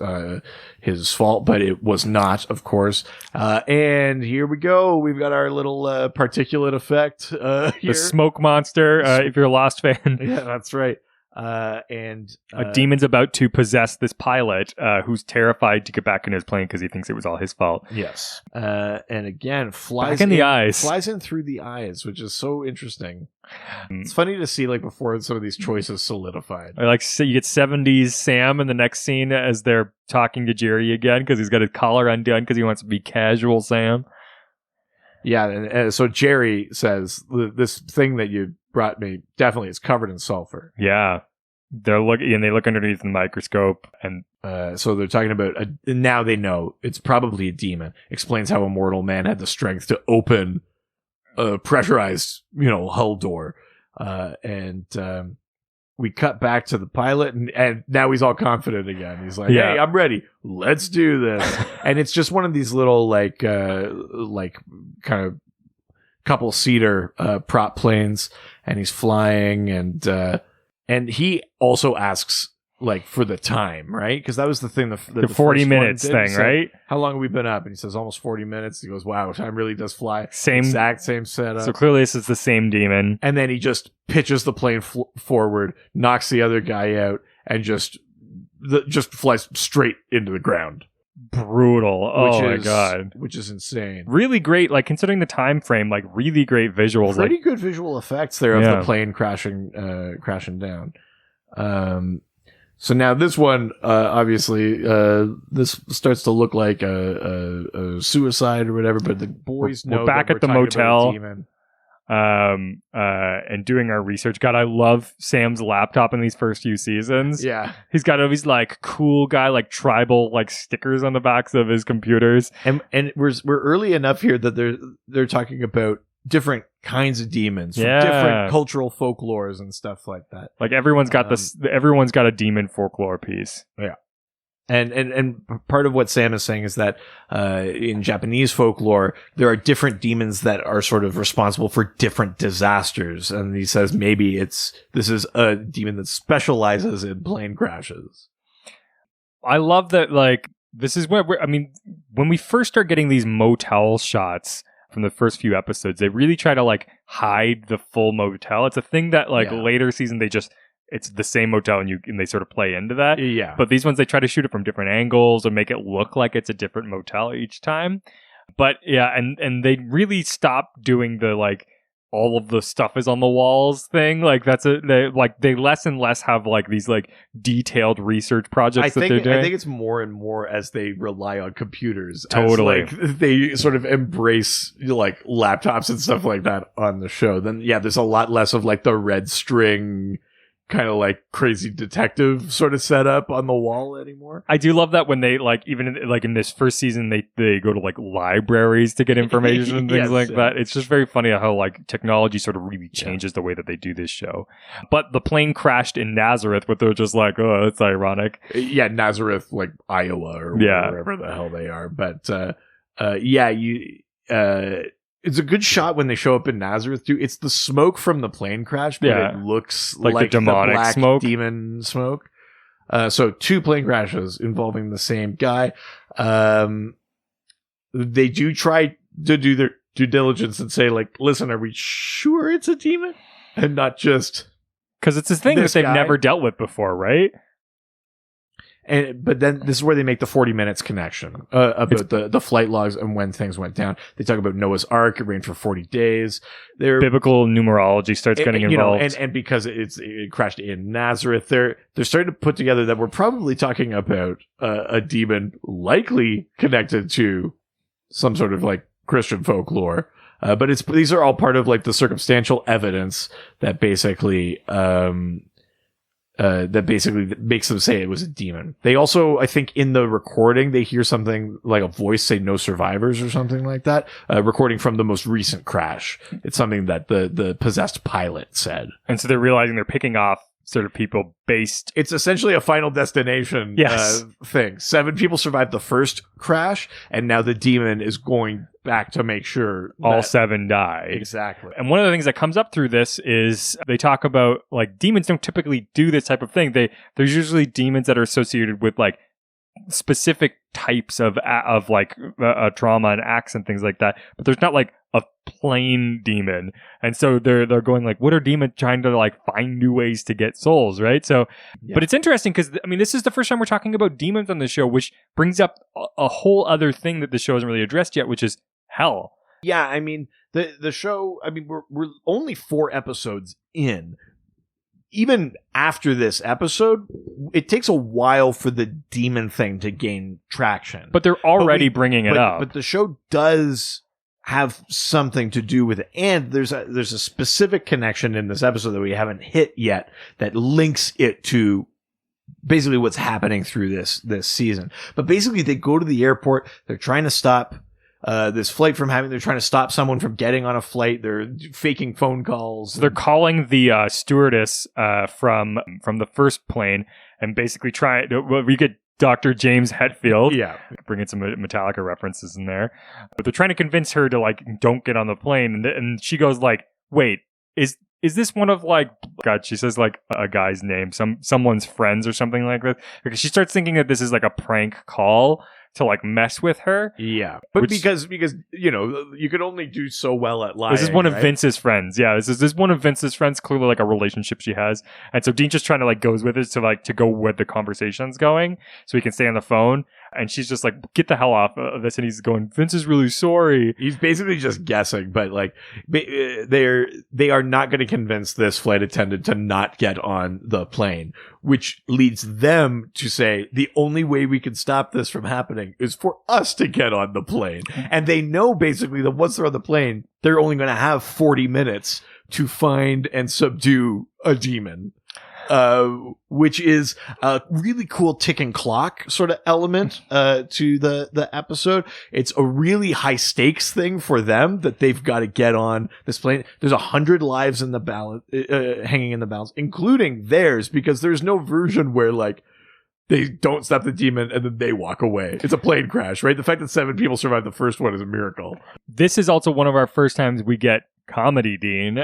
his fault, but it was not, of course. And here we go. We've got our little particulate effect here. The smoke monster, if you're a Lost fan. Yeah, that's right. And a demon's about to possess this pilot who's terrified to get back in his plane because he thinks it was all his fault. Yes. And again, flies in the eyes. Flies in through the eyes, which is so interesting. It's funny to see like before some of these choices solidified. I like so you get 70s Sam in the next scene as they're talking to Jerry again because he's got his collar undone because he wants to be casual Sam. Yeah, and so Jerry says, this thing that you brought me definitely is covered in sulfur. Yeah. They look underneath the microscope, and so they're talking about now they know it's probably a demon. Explains how a mortal man had the strength to open a pressurized, hull door. And we cut back to the pilot, and now he's all confident again. He's like, "Hey, I'm ready. Let's do this." And it's just one of these little like kind of couple seater prop planes, and he's flying, and he also asks like for the time, right? Because that was the thing. The 40 minutes thing, right? How long have we been up? And he says almost 40 minutes. He goes, "Wow, time really does fly." Exact same setup. So clearly this is the same demon. And then he just pitches the plane forward, knocks the other guy out, and just flies straight into the ground. Brutal. My God. Which is insane. Really great, like considering the time frame, like really great visuals. Pretty good visual effects there of the plane crashing down. So now this one, obviously, this starts to look like a suicide or whatever, but the boys know we're back at the motel. And doing our research. God, I love Sam's laptop in these first few seasons. Yeah. He's got all these like cool guy, like tribal, like stickers on the backs of his computers. And we're early enough here that they're talking about different kinds of demons from different cultural folklores and stuff like that. Like everyone's got everyone's got a demon folklore piece. Yeah. And part of what Sam is saying is that in Japanese folklore, there are different demons that are sort of responsible for different disasters. And he says maybe this is a demon that specializes in plane crashes. I love that, like, this is where when we first start getting these motel shots from the first few episodes, they really try to like hide the full motel. It's a thing that like later season it's the same motel and they sort of play into that. Yeah. But these ones, they try to shoot it from different angles or make it look like it's a different motel each time. But and they really stop doing the like all of the stuff is on the walls thing. Like they less and less have like these like detailed research projects that they're doing. I think it's more and more as they rely on computers. Totally. As, like, they sort of embrace like laptops and stuff like that on the show. Then there's a lot less of like the red string kind of like crazy detective sort of setup on the wall anymore. I do love that when they like, even in this first season, they go to like libraries to get information and things like that. It's just very funny how like technology sort of really changes the way that they do this show. But the plane crashed in Nazareth, but they're just like, oh, that's ironic. Yeah, Nazareth, like Iowa or wherever the hell they are. But it's a good shot when they show up in Nazareth too. It's the smoke from the plane crash, but it looks like the demonic black smoke, demon smoke. So 2 plane crashes involving the same guy. They do try to do their due diligence and say, like, listen, are we sure it's a demon and not just because it's a thing that they've never dealt with before, right? But then this is where they make the 40 minutes connection about the flight logs and when things went down. They talk about Noah's Ark. It rained for 40 days. Biblical numerology starts getting involved. And because it crashed in Nazareth, they're starting to put together that we're probably talking about a demon likely connected to some sort of like Christian folklore. But these are all part of like the circumstantial evidence that basically makes them say it was a demon. They also, I think, in the recording, they hear something like a voice say "no survivors" or something like that. Recording from the most recent crash. It's something that the possessed pilot said. And so they're realizing they're picking off sort of people based. It's essentially a Final Destination thing. 7 people survived the first crash, and now the demon is going back to make sure all 7 die. Exactly. And one of the things that comes up through this is they talk about like demons don't typically do this type of thing. There's usually demons that are associated with like specific types of like trauma and acts and things like that, but there's not like a plain demon. And so they're going like, what are demons trying to like find new ways to get souls, right? So but it's interesting because I mean this is the first time we're talking about demons on the show, which brings up a whole other thing that the show hasn't really addressed yet, which is hell. Yeah, I mean the show, I mean we're only 4 episodes in. Even after this episode, it takes a while for the demon thing to gain traction. But they're already bringing it up. But the show does have something to do with it. And there's a specific connection in this episode that we haven't hit yet that links it to basically what's happening through this season. But basically, they go to the airport. They're trying to stop this flight from happening. They're trying to stop someone from getting on a flight. They're faking phone calls. They're calling the stewardess from the first plane and basically we get Dr. James Hetfield. Yeah. Bringing some Metallica references in there. But they're trying to convince her to like, don't get on the plane. And she goes like, wait, is this one of like, God, she says like a guy's name, someone's friends or something like that. Because she starts thinking that this is like a prank call to like mess with her. Yeah. But because you know, you could only do so well at lying. This is one of Vince's friends. Yeah, this is one of Vince's friends, clearly like a relationship she has. And so Dean just trying to like goes with it to go where the conversation's going so he can stay on the phone. And she's just like, get the hell off of this. And he's going, Vince is really sorry. He's basically just guessing, but like they are not going to convince this flight attendant to not get on the plane, which leads them to say the only way we can stop this from happening is for us to get on the plane. And they know basically that once they're on the plane, they're only going to have 40 minutes to find and subdue a demon. Which is a really cool ticking clock sort of element to the episode. It's a really high stakes thing for them that they've got to get on this plane. There's 100 lives in the balance, hanging in the balance, including theirs, because there's no version where like they don't stop the demon and then they walk away. It's a plane crash, right? The fact that 7 people survived the first one is a miracle. This is also one of our first times we get Comedy Dean,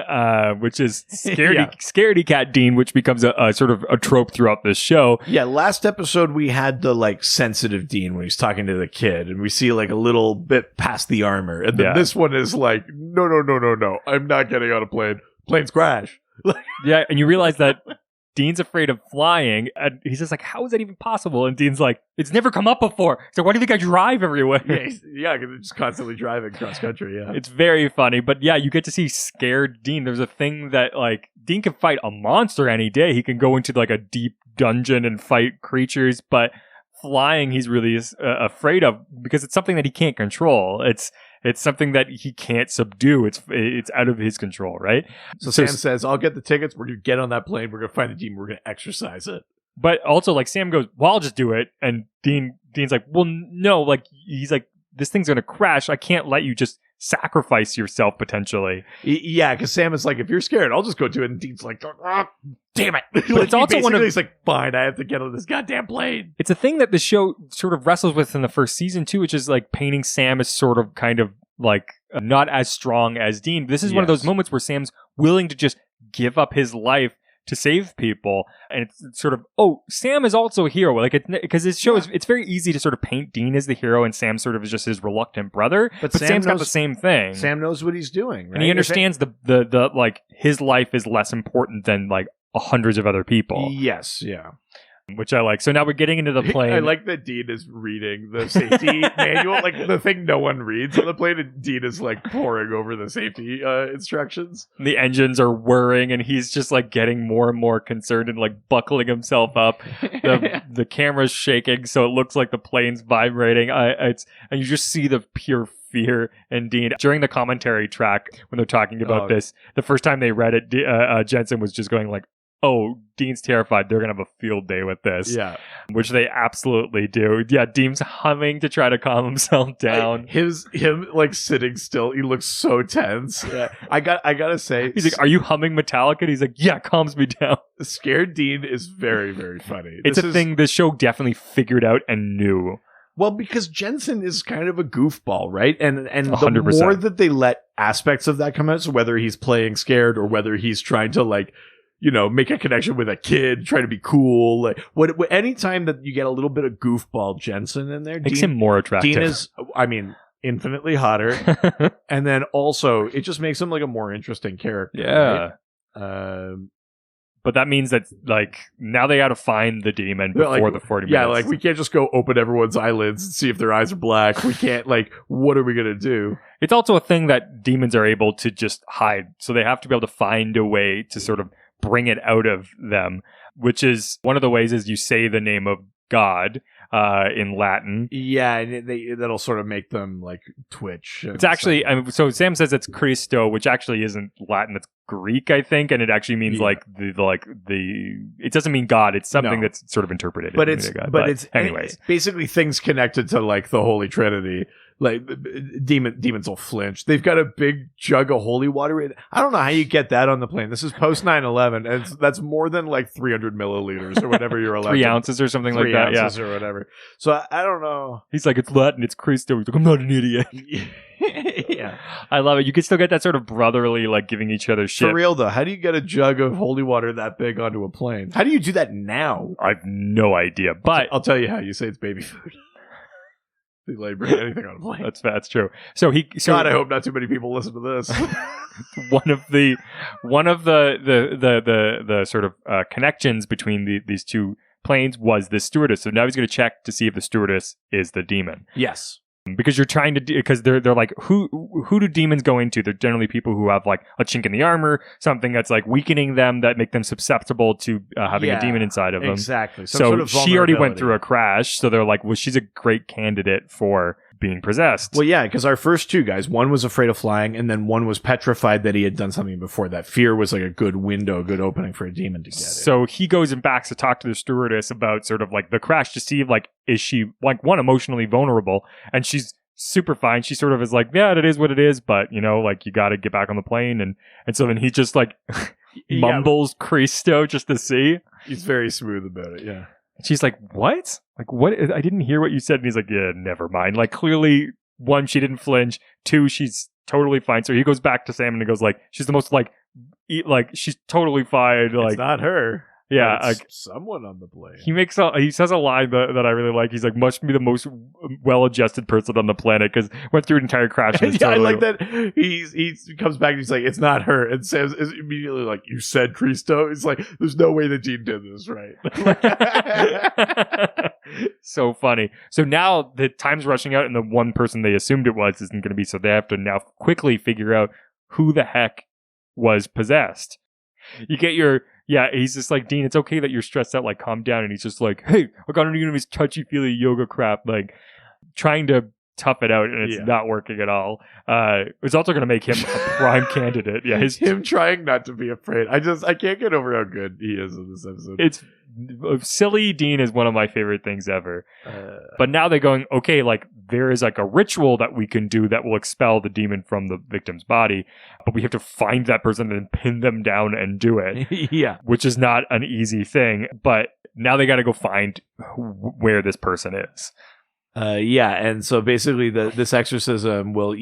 which is Scaredy Cat Dean, which becomes a sort of a trope throughout this show. Yeah, last episode we had the like sensitive Dean when he's talking to the kid, and we see like a little bit past the armor, and then this one is like, no, I'm not getting on a plane. Planes crash. Yeah, and you realize that Dean's afraid of flying, and he's just like, how is that even possible? And Dean's like, it's never come up before, so why do you think I drive everywhere? Yeah, because it's just constantly driving cross country, yeah. It's very funny, but yeah, you get to see scared Dean. There's a thing that, like, Dean can fight a monster any day. He can go into, like, a deep dungeon and fight creatures, but flying he's really afraid of because it's something that he can't control. It's something that he can't subdue. It's out of his control, right? So Sam says, I'll get the tickets. We're going to get on that plane. We're going to find the demon. We're going to exorcise it. But also, like, Sam goes, well, I'll just do it. And Dean's like, well, no, like, he's like, this thing's going to crash. I can't let you just sacrifice yourself potentially. Yeah, because Sam is like, if you're scared, I'll just go do it. And Dean's like, oh, damn it. But it's also one of... He's like, fine, I have to get on this goddamn plane. It's a thing that the show sort of wrestles with in the first season, too, which is like painting Sam as sort of kind of like not as strong as Dean. This is one of those moments where Sam's willing to just give up his life to save people, and it's sort of, oh, Sam is also a hero, like, because this show is, it's very easy to sort of paint Dean as the hero and Sam sort of is just his reluctant brother, but Sam's got the same thing. Sam knows what he's doing, right? And he understands the like, his life is less important than like hundreds of other people. Yes, yeah. Which I like. So now we're getting into the plane. I like that Dean is reading the safety manual, like the thing no one reads on the plane, and Dean is like poring over the safety instructions. The engines are whirring, and he's just like getting more and more concerned and like buckling himself up. The camera's shaking, so it looks like the plane's vibrating. And you just see the pure fear in Dean. During the commentary track, when they're talking about this, the first time they read it, Jensen was just going like, oh, Dean's terrified. They're going to have a field day with this. Yeah. Which they absolutely do. Yeah, Dean's humming to try to calm himself down. Him like sitting still. He looks so tense. Yeah. I gotta say. He's like, are you humming Metallica? And he's like, yeah, calms me down. Scared Dean is very, very funny. It's a thing the show definitely figured out and knew. Well, because Jensen is kind of a goofball, right? And 100%. The more that they let aspects of that come out, so whether he's playing scared or whether he's trying to like, you know, make a connection with a kid, try to be cool. Like, anytime that you get a little bit of goofball Jensen in there, makes him more attractive. Dean is, I mean, infinitely hotter. And then also, it just makes him like a more interesting character. Yeah. Right? But that means that, like, now they got to find the demon before the 40 minutes. Yeah, like, we can't just go open everyone's eyelids and see if their eyes are black. We can't, like, what are we going to do? It's also a thing that demons are able to just hide. So they have to be able to find a way to sort of bring it out of them, which is one of the ways is you say the name of God in Latin. Yeah, and that'll sort of make them like twitch. It's actually, so Sam says it's Christo, which actually isn't Latin, it's Greek, I think, and it actually means like the it doesn't mean God, it's something that's sort of interpreted. But it's God. But it's anyways, basically things connected to like the Holy Trinity. Like demons will flinch. They've got a big jug of holy water. I don't know how you get that on the plane. This is post 9/11, and that's more than like 300 milliliters or whatever you're allowed. 3 ounces or something like that. 3 ounces or whatever. So I don't know. He's like, it's Latin, it's Christo. He's like, I'm not an idiot. Yeah, I love it. You can still get that sort of brotherly, like giving each other shit. For real though, how do you get a jug of holy water that big onto a plane? How do you do that now? I have no idea, but I'll tell you how. You say it's baby food. Like bring anything on a plane. That's true. So God, I hope not too many people listen to this. one of the sort of connections between these two planes was the stewardess. So now he's going to check to see if the stewardess is the demon. Yes. Because you're trying to because they're like who do demons go into? They're generally people who have like a chink in the armor, something that's like weakening them, that make them susceptible to having a demon inside of them. Exactly. So sort of she already went through a crash, so they're like, well, she's a great candidate for being possessed. Well, yeah, because our first two guys, one was afraid of flying, and then one was petrified that he had done something before. That fear was like a good window, a good opening for a demon to get in. So he goes and backs to talk to the stewardess about sort of like the crash to see like, is she like one emotionally vulnerable? And she's super fine. She sort of is like, yeah, it is what it is, but you know, like you got to get back on the plane. And so then he just like mumbles Christo just to see. He's very smooth about it. Yeah. She's like, what? Like, what? I didn't hear what you said. And he's like, yeah, never mind. Like, clearly, one, she didn't flinch. Two, she's totally fine. So he goes back to Sam and he goes like, she's the most like she's totally fine. Like, it's not her. Yeah, like someone on the plane. He says a line that I really like. He's like, must be the most well-adjusted person on the planet because went through an entire crash. And I like that. He comes back and he's like, it's not her. And Sam is immediately like, you said Christo. It's like, there's no way that Dean did this, right? So funny. So now the time's rushing out, and the one person they assumed it was isn't going to be. So they have to now quickly figure out who the heck was possessed. You get your Yeah, he's just like, Dean, it's okay that you're stressed out, like, calm down. And he's just like, hey, I got into his touchy-feely yoga crap, like, trying to tough it out, and it's not working at all. It's also going to make him a prime candidate. Yeah, him trying not to be afraid. I can't get over how good he is in this episode. It's silly. Dean is one of my favorite things ever. But now they're going, okay, like, there is like a ritual that we can do that will expel the demon from the victim's body, but we have to find that person and pin them down and do it. Yeah, which is not an easy thing. But now they got to go find where this person is. And so basically this exorcism will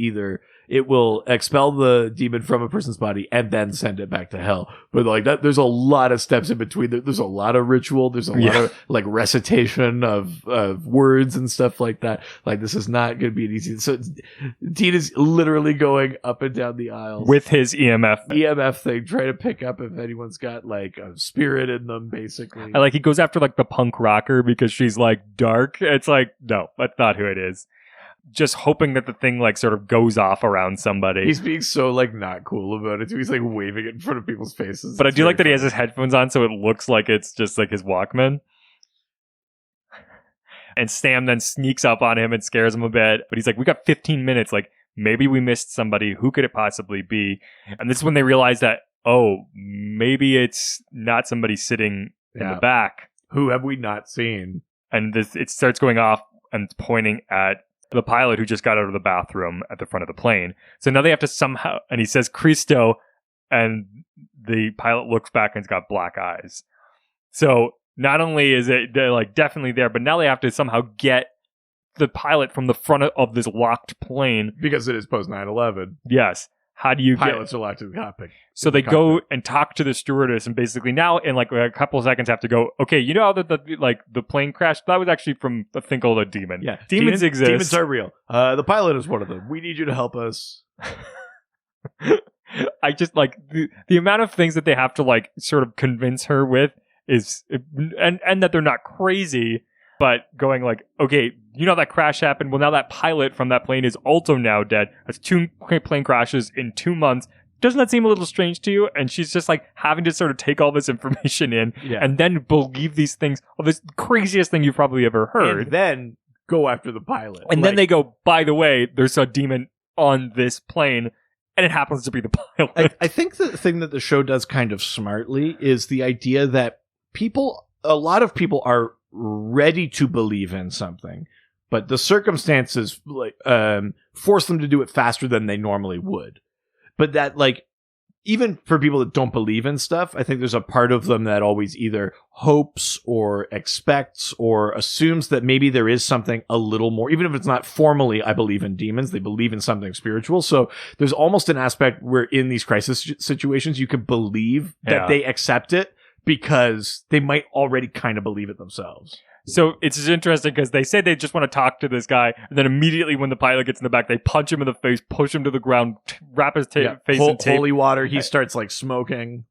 it will expel the demon from a person's body and then send it back to hell. But like that, there's a lot of steps in between. There's a lot of ritual. There's a lot of like recitation of words and stuff like that. Like this is not going to be an easy. So Dean is literally going up and down the aisles with his EMF thing, trying to pick up if anyone's got like a spirit in them, basically. I like he goes after like the punk rocker because she's like dark. It's like, no, that's not who it is. Just hoping that the thing like sort of goes off around somebody. He's being so like not cool about it too. He's like waving it in front of people's faces. But I do like that he has his headphones on, so it looks like it's just like his Walkman. And Sam then sneaks up on him and scares him a bit. But he's like, we got 15 minutes. Like, maybe we missed somebody. Who could it possibly be? And this is when they realize that, oh, maybe it's not somebody sitting in the back. Who have we not seen? And it starts going off and pointing at the pilot who just got out of the bathroom at the front of the plane. So now they have to somehow, and he says Cristo, and the pilot looks back and it's got black eyes. So not only is it they're like definitely there, but now they have to somehow get the pilot from the front of this locked plane. Because it is post 9/11. Yes. How do you pilots are locked in the cockpit? So they go and talk to the stewardess, and basically now in like a couple of seconds have to go, okay, you know how the plane crashed? That was actually from a thing called a demon. Yeah. Demons exist. Demons are real. The pilot is one of them. We need you to help us. I just like the amount of things that they have to like sort of convince her with is, and that they're not crazy, but going like, okay, you know that crash happened. Well, now that pilot from that plane is also now dead. That's 2 plane crashes in 2 months. Doesn't that seem a little strange to you? And she's just like having to sort of take all this information in and then believe these things. Oh, this craziest thing you've probably ever heard. And then go after the pilot. And then they go, by the way, there's a demon on this plane. And it happens to be the pilot. I think the thing that the show does kind of smartly is the idea that a lot of people are ready to believe in something, but the circumstances like force them to do it faster than they normally would. But that, like, even for people that don't believe in stuff, I think there's a part of them that always either hopes or expects or assumes that maybe there is something a little more, even if it's not formally, I believe in demons, they believe in something spiritual. So there's almost an aspect where in these crisis situations, you can believe that they accept it because they might already kind of believe it themselves. So it's interesting because they say they just want to talk to this guy, and then immediately when the pilot gets in the back, they punch him in the face, push him to the ground, wrap his face in tape. Holy water, he starts like smoking.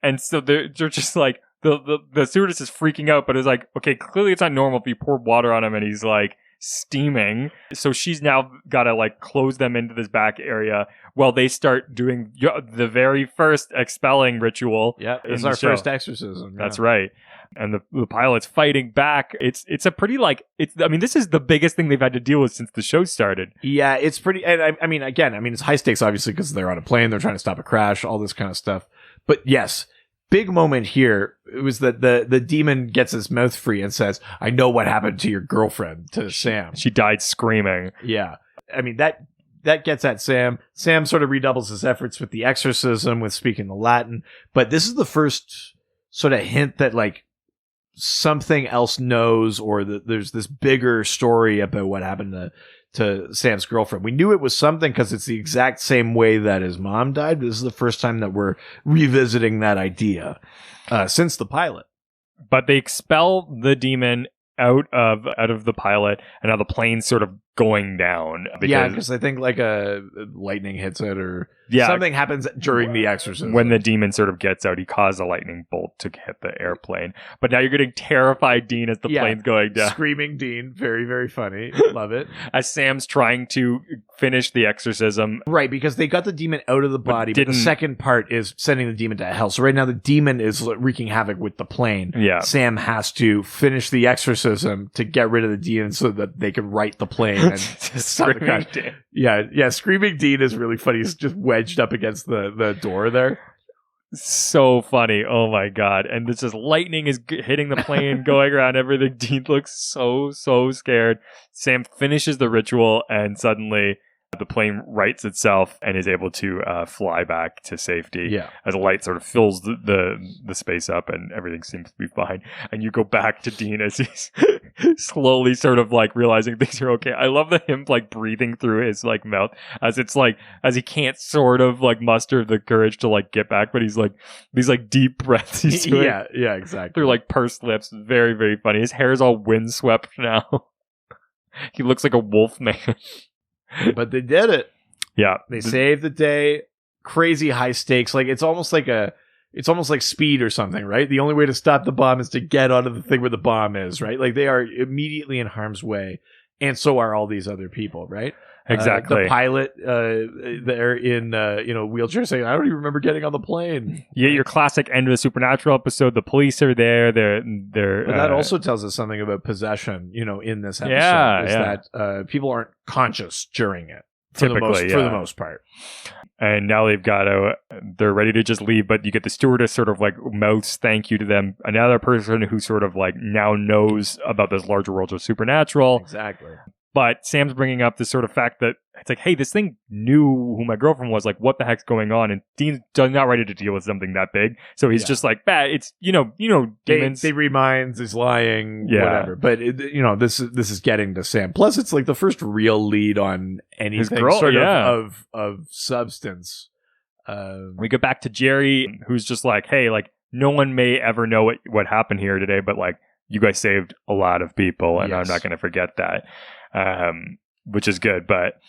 And so they're just like, the stewardess is freaking out, but it's like, okay, clearly it's not normal if you pour water on him and he's like steaming. So she's now got to like close them into this back area while they start doing the very first expelling ritual. Yeah, it's our first exorcism. That's right. And the pilot's fighting back. It's a pretty like, I mean, this is the biggest thing they've had to deal with since the show started. Yeah, it's pretty, and I mean, it's high stakes obviously because they're on a plane, they're trying to stop a crash, all this kind of stuff. But yes, big moment here. It was that the demon gets his mouth free and says, I know what happened to your girlfriend, to Sam. She died screaming. Yeah. I mean, that gets at Sam. Sam sort of redoubles his efforts with the exorcism, with speaking the Latin. But this is the first sort of hint that like something else knows, or that there's this bigger story about what happened to Sam's girlfriend. We knew it was something because it's the exact same way that his mom died. But this is the first time that we're revisiting that idea since the pilot. But they expel the demon out of the pilot, and now the plane's sort of going down. Because I think like a lightning hits it or Yeah. something happens during the exorcism. When the demon sort of gets out, he caused a lightning bolt to hit the airplane. But now you're getting terrified Dean as the plane's going down. Screaming Dean. Very, very funny. Love it. As Sam's trying to finish the exorcism. Right, because they got the demon out of the body, but the second part is sending the demon to hell. So right now the demon is wreaking havoc with the plane. Yeah. Sam has to finish the exorcism to get rid of the demon so that they can right the plane and stop the crash. Yeah, Screaming Dean is really funny. He's just wedged up against the door there. So funny. Oh my God. And this just lightning is hitting the plane, going around everything. Dean looks so scared. Sam finishes the ritual and suddenly the plane rights itself and is able to fly back to safety. Yeah. As the light sort of fills the space up and everything seems to be fine. And you go back to Dean as he's slowly sort of like realizing things are okay. I love him like breathing through his like mouth as it's like, as he can't sort of like muster the courage to like get back, but he's like these like deep breaths he's doing. Yeah, exactly. Through like pursed lips. Very, very funny. His hair's all windswept now. He looks like a wolf man. But they did it. Yeah. They saved the day. Crazy high stakes. Like it's almost like Speed or something, right? The only way to stop the bomb is to get onto the thing where the bomb is, right? Like they are immediately in harm's way. And so are all these other people, right? Exactly. The pilot there in wheelchair saying, I don't even remember getting on the plane. Yeah, your classic end of the Supernatural episode. The police are there. They're but that also tells us something about possession, in this episode. That people aren't conscious during it. For the most part. And now they're ready to just leave, but you get the stewardess sort of like mouths thank you to them. Another person who sort of like now knows about this larger world of Supernatural. Exactly. But Sam's bringing up this sort of fact that it's like, hey, this thing knew who my girlfriend was. Like, what the heck's going on? And Dean's not ready to deal with something that big. So he's just like, it's, demons. They read minds, he's lying, whatever. But, this is getting to Sam. Plus, it's like the first real lead on anything of substance. We go back to Jerry, who's just like, hey, like, no one may ever know what happened here today, but like, you guys saved a lot of people, and I'm not going to forget that. Which is good, but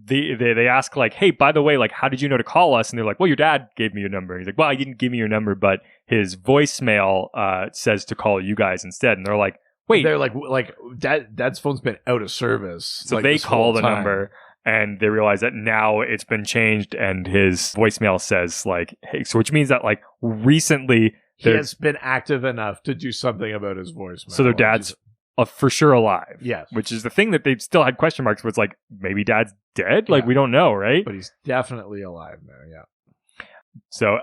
they ask like, hey, by the way, like, how did you know to call us? And they're like, well, your dad gave me your number. He's like, well, he didn't give me your number, but his voicemail says to call you guys instead. And they're like, wait, they're like dad's phone's been out of service. So they call the number and they realize that now it's been changed, and his voicemail says like, hey, so which means that like recently he has been active enough to do something about his voicemail. So their dad's for sure alive. Yes. Which is the thing that they still had question marks with. It's like, maybe dad's dead? Like, we don't know, right? But he's definitely alive now, yeah. So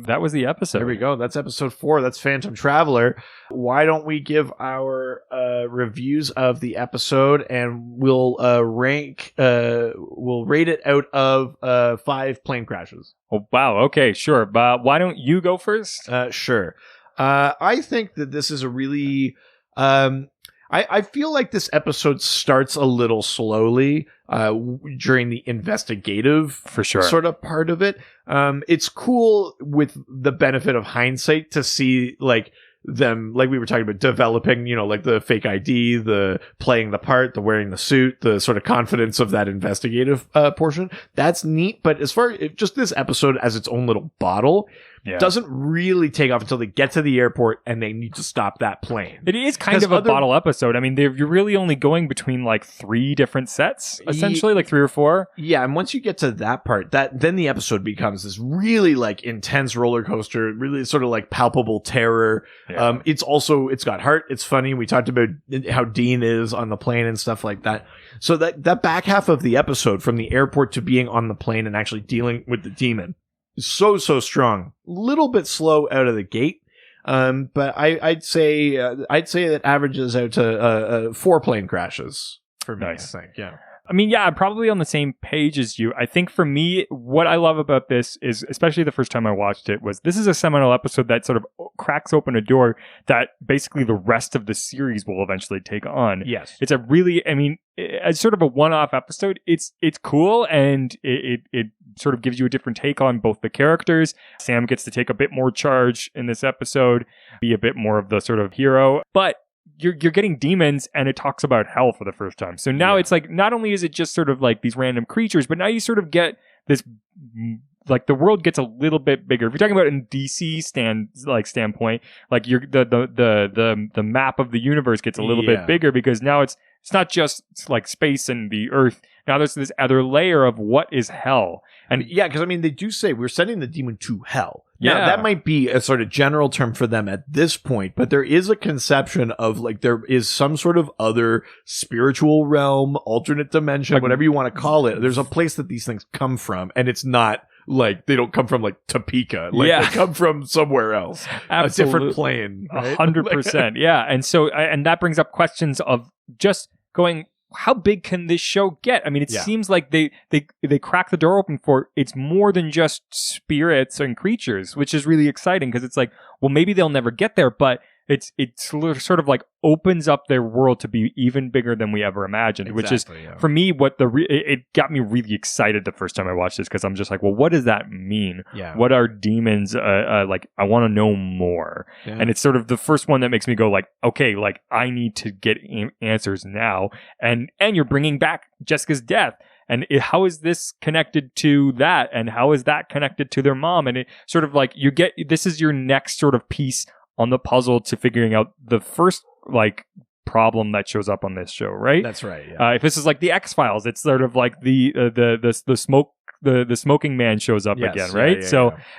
that was the episode. There we go. That's episode 4. That's Phantom Traveler. Why don't we give our reviews of the episode, and we'll rate it out of 5 plane crashes. Oh, wow. Okay, sure. But why don't you go first? Sure. I think that this is a really... I feel like this episode starts a little slowly during the investigative for sure sort of part of it. It's cool with the benefit of hindsight to see like them, like we were talking about, developing, like the fake ID, the playing the part, the wearing the suit, the sort of confidence of that investigative portion. That's neat. But as far as just this episode as its own little bottle, doesn't really take off until they get to the airport and they need to stop that plane. It is kind of a bottle episode. I mean, you're really only going between like 3 different sets, essentially, like 3 or 4. Yeah, and once you get to that part, then the episode becomes this really like intense roller coaster, really sort of like palpable terror. Yeah. It's got heart. It's funny. We talked about how Dean is on the plane and stuff like that. So that back half of the episode, from the airport to being on the plane and actually dealing with the demon, so strong. Little bit slow out of the gate, but I'd say that averages out to 4 plane crashes for me. Nice. I think, yeah. I mean, yeah, I'm probably on the same page as you. I think for me, what I love about this is, especially the first time I watched it, was this is a seminal episode that sort of cracks open a door that basically the rest of the series will eventually take on. Yes. It's a really, I mean, as sort of a one-off episode, it's cool, and it sort of gives you a different take on both the characters. Sam gets to take a bit more charge in this episode, be a bit more of the sort of hero, but you're getting demons, and it talks about hell for the first time. So now it's like, not only is it just sort of like these random creatures, but now you sort of get this, like, the world gets a little bit bigger. If you're talking about in DC standpoint, like the map of the universe gets a little bit bigger, because now it's not just like space and the earth. Now there's this other layer of what is hell. And yeah, because I mean, they do say we're sending the demon to hell. Now, that might be a sort of general term for them at this point, but there is a conception of, like, there is some sort of other spiritual realm, alternate dimension, like, whatever you want to call it. There's a place that these things come from, and it's not like they don't come from, like, Topeka. Like, they come from somewhere else. Absolutely. A different plane. Right? 100%. Yeah. And so, and that brings up questions of just going, how big can this show get? I mean, it seems like they crack the door open for it's more than just spirits and creatures, which is really exciting, because it's like, well, maybe they'll never get there, but it's sort of like opens up their world to be even bigger than we ever imagined, which is for me what it got me really excited the first time I watched this, because I'm just like, well, what does that mean? Yeah. What are demons? Like, I want to know more. Yeah. And it's sort of the first one that makes me go like, okay, like, I need to get answers now. And you're bringing back Jessica's death. And how is this connected to that? And how is that connected to their mom? And it sort of like, this is your next sort of piece on the puzzle to figuring out the first, like, problem that shows up on this show, right? That's right. Yeah. If this is like the X-Files, it's sort of like the smoking man shows up again, right?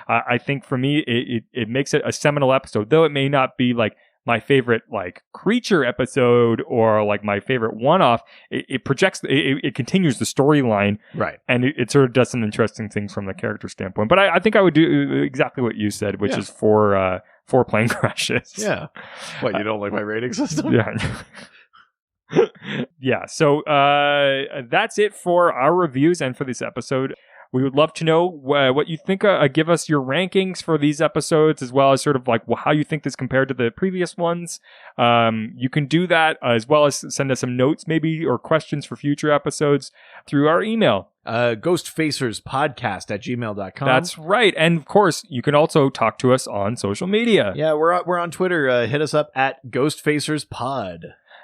I think for me, it makes it a seminal episode, though it may not be like my favorite, like, creature episode or like my favorite one-off. It projects, it continues the storyline, right? And it sort of does some interesting things from the character standpoint. But I think I would do exactly what you said, which is four plane crashes. Yeah. What, you don't like my rating system? Yeah. Yeah. So that's it for our reviews and for this episode. We would love to know what you think. Give us your rankings for these episodes, as well as sort of like how you think this compared to the previous ones. You can do that, as well as send us some notes maybe, or questions for future episodes through our email. ghostfacerspodcast@gmail.com. That's right. And of course, you can also talk to us on social media. Yeah, we're on Twitter. Hit us up at ghostfacerspod.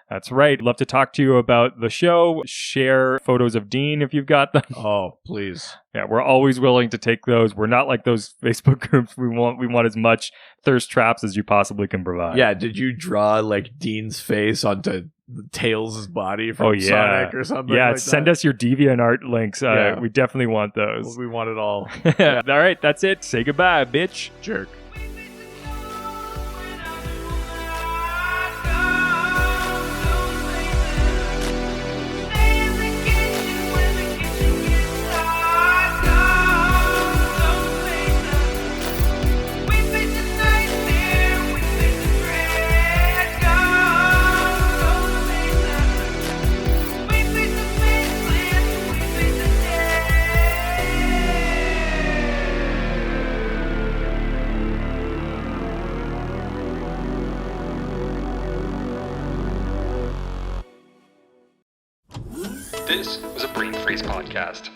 That's right. Love to talk to you about the show. Share photos of Dean if you've got them. Oh, please. Yeah, we're always willing to take those. We're not like those Facebook groups. We want as much thirst traps as you possibly can provide. Yeah, did you draw, like, Dean's face onto Tails' body from Sonic or something? Yeah, like send that? us your DeviantArt links. We definitely want those. We want it all. All right, that's it. Say goodbye, bitch. Jerk. This was a Brain Freeze podcast.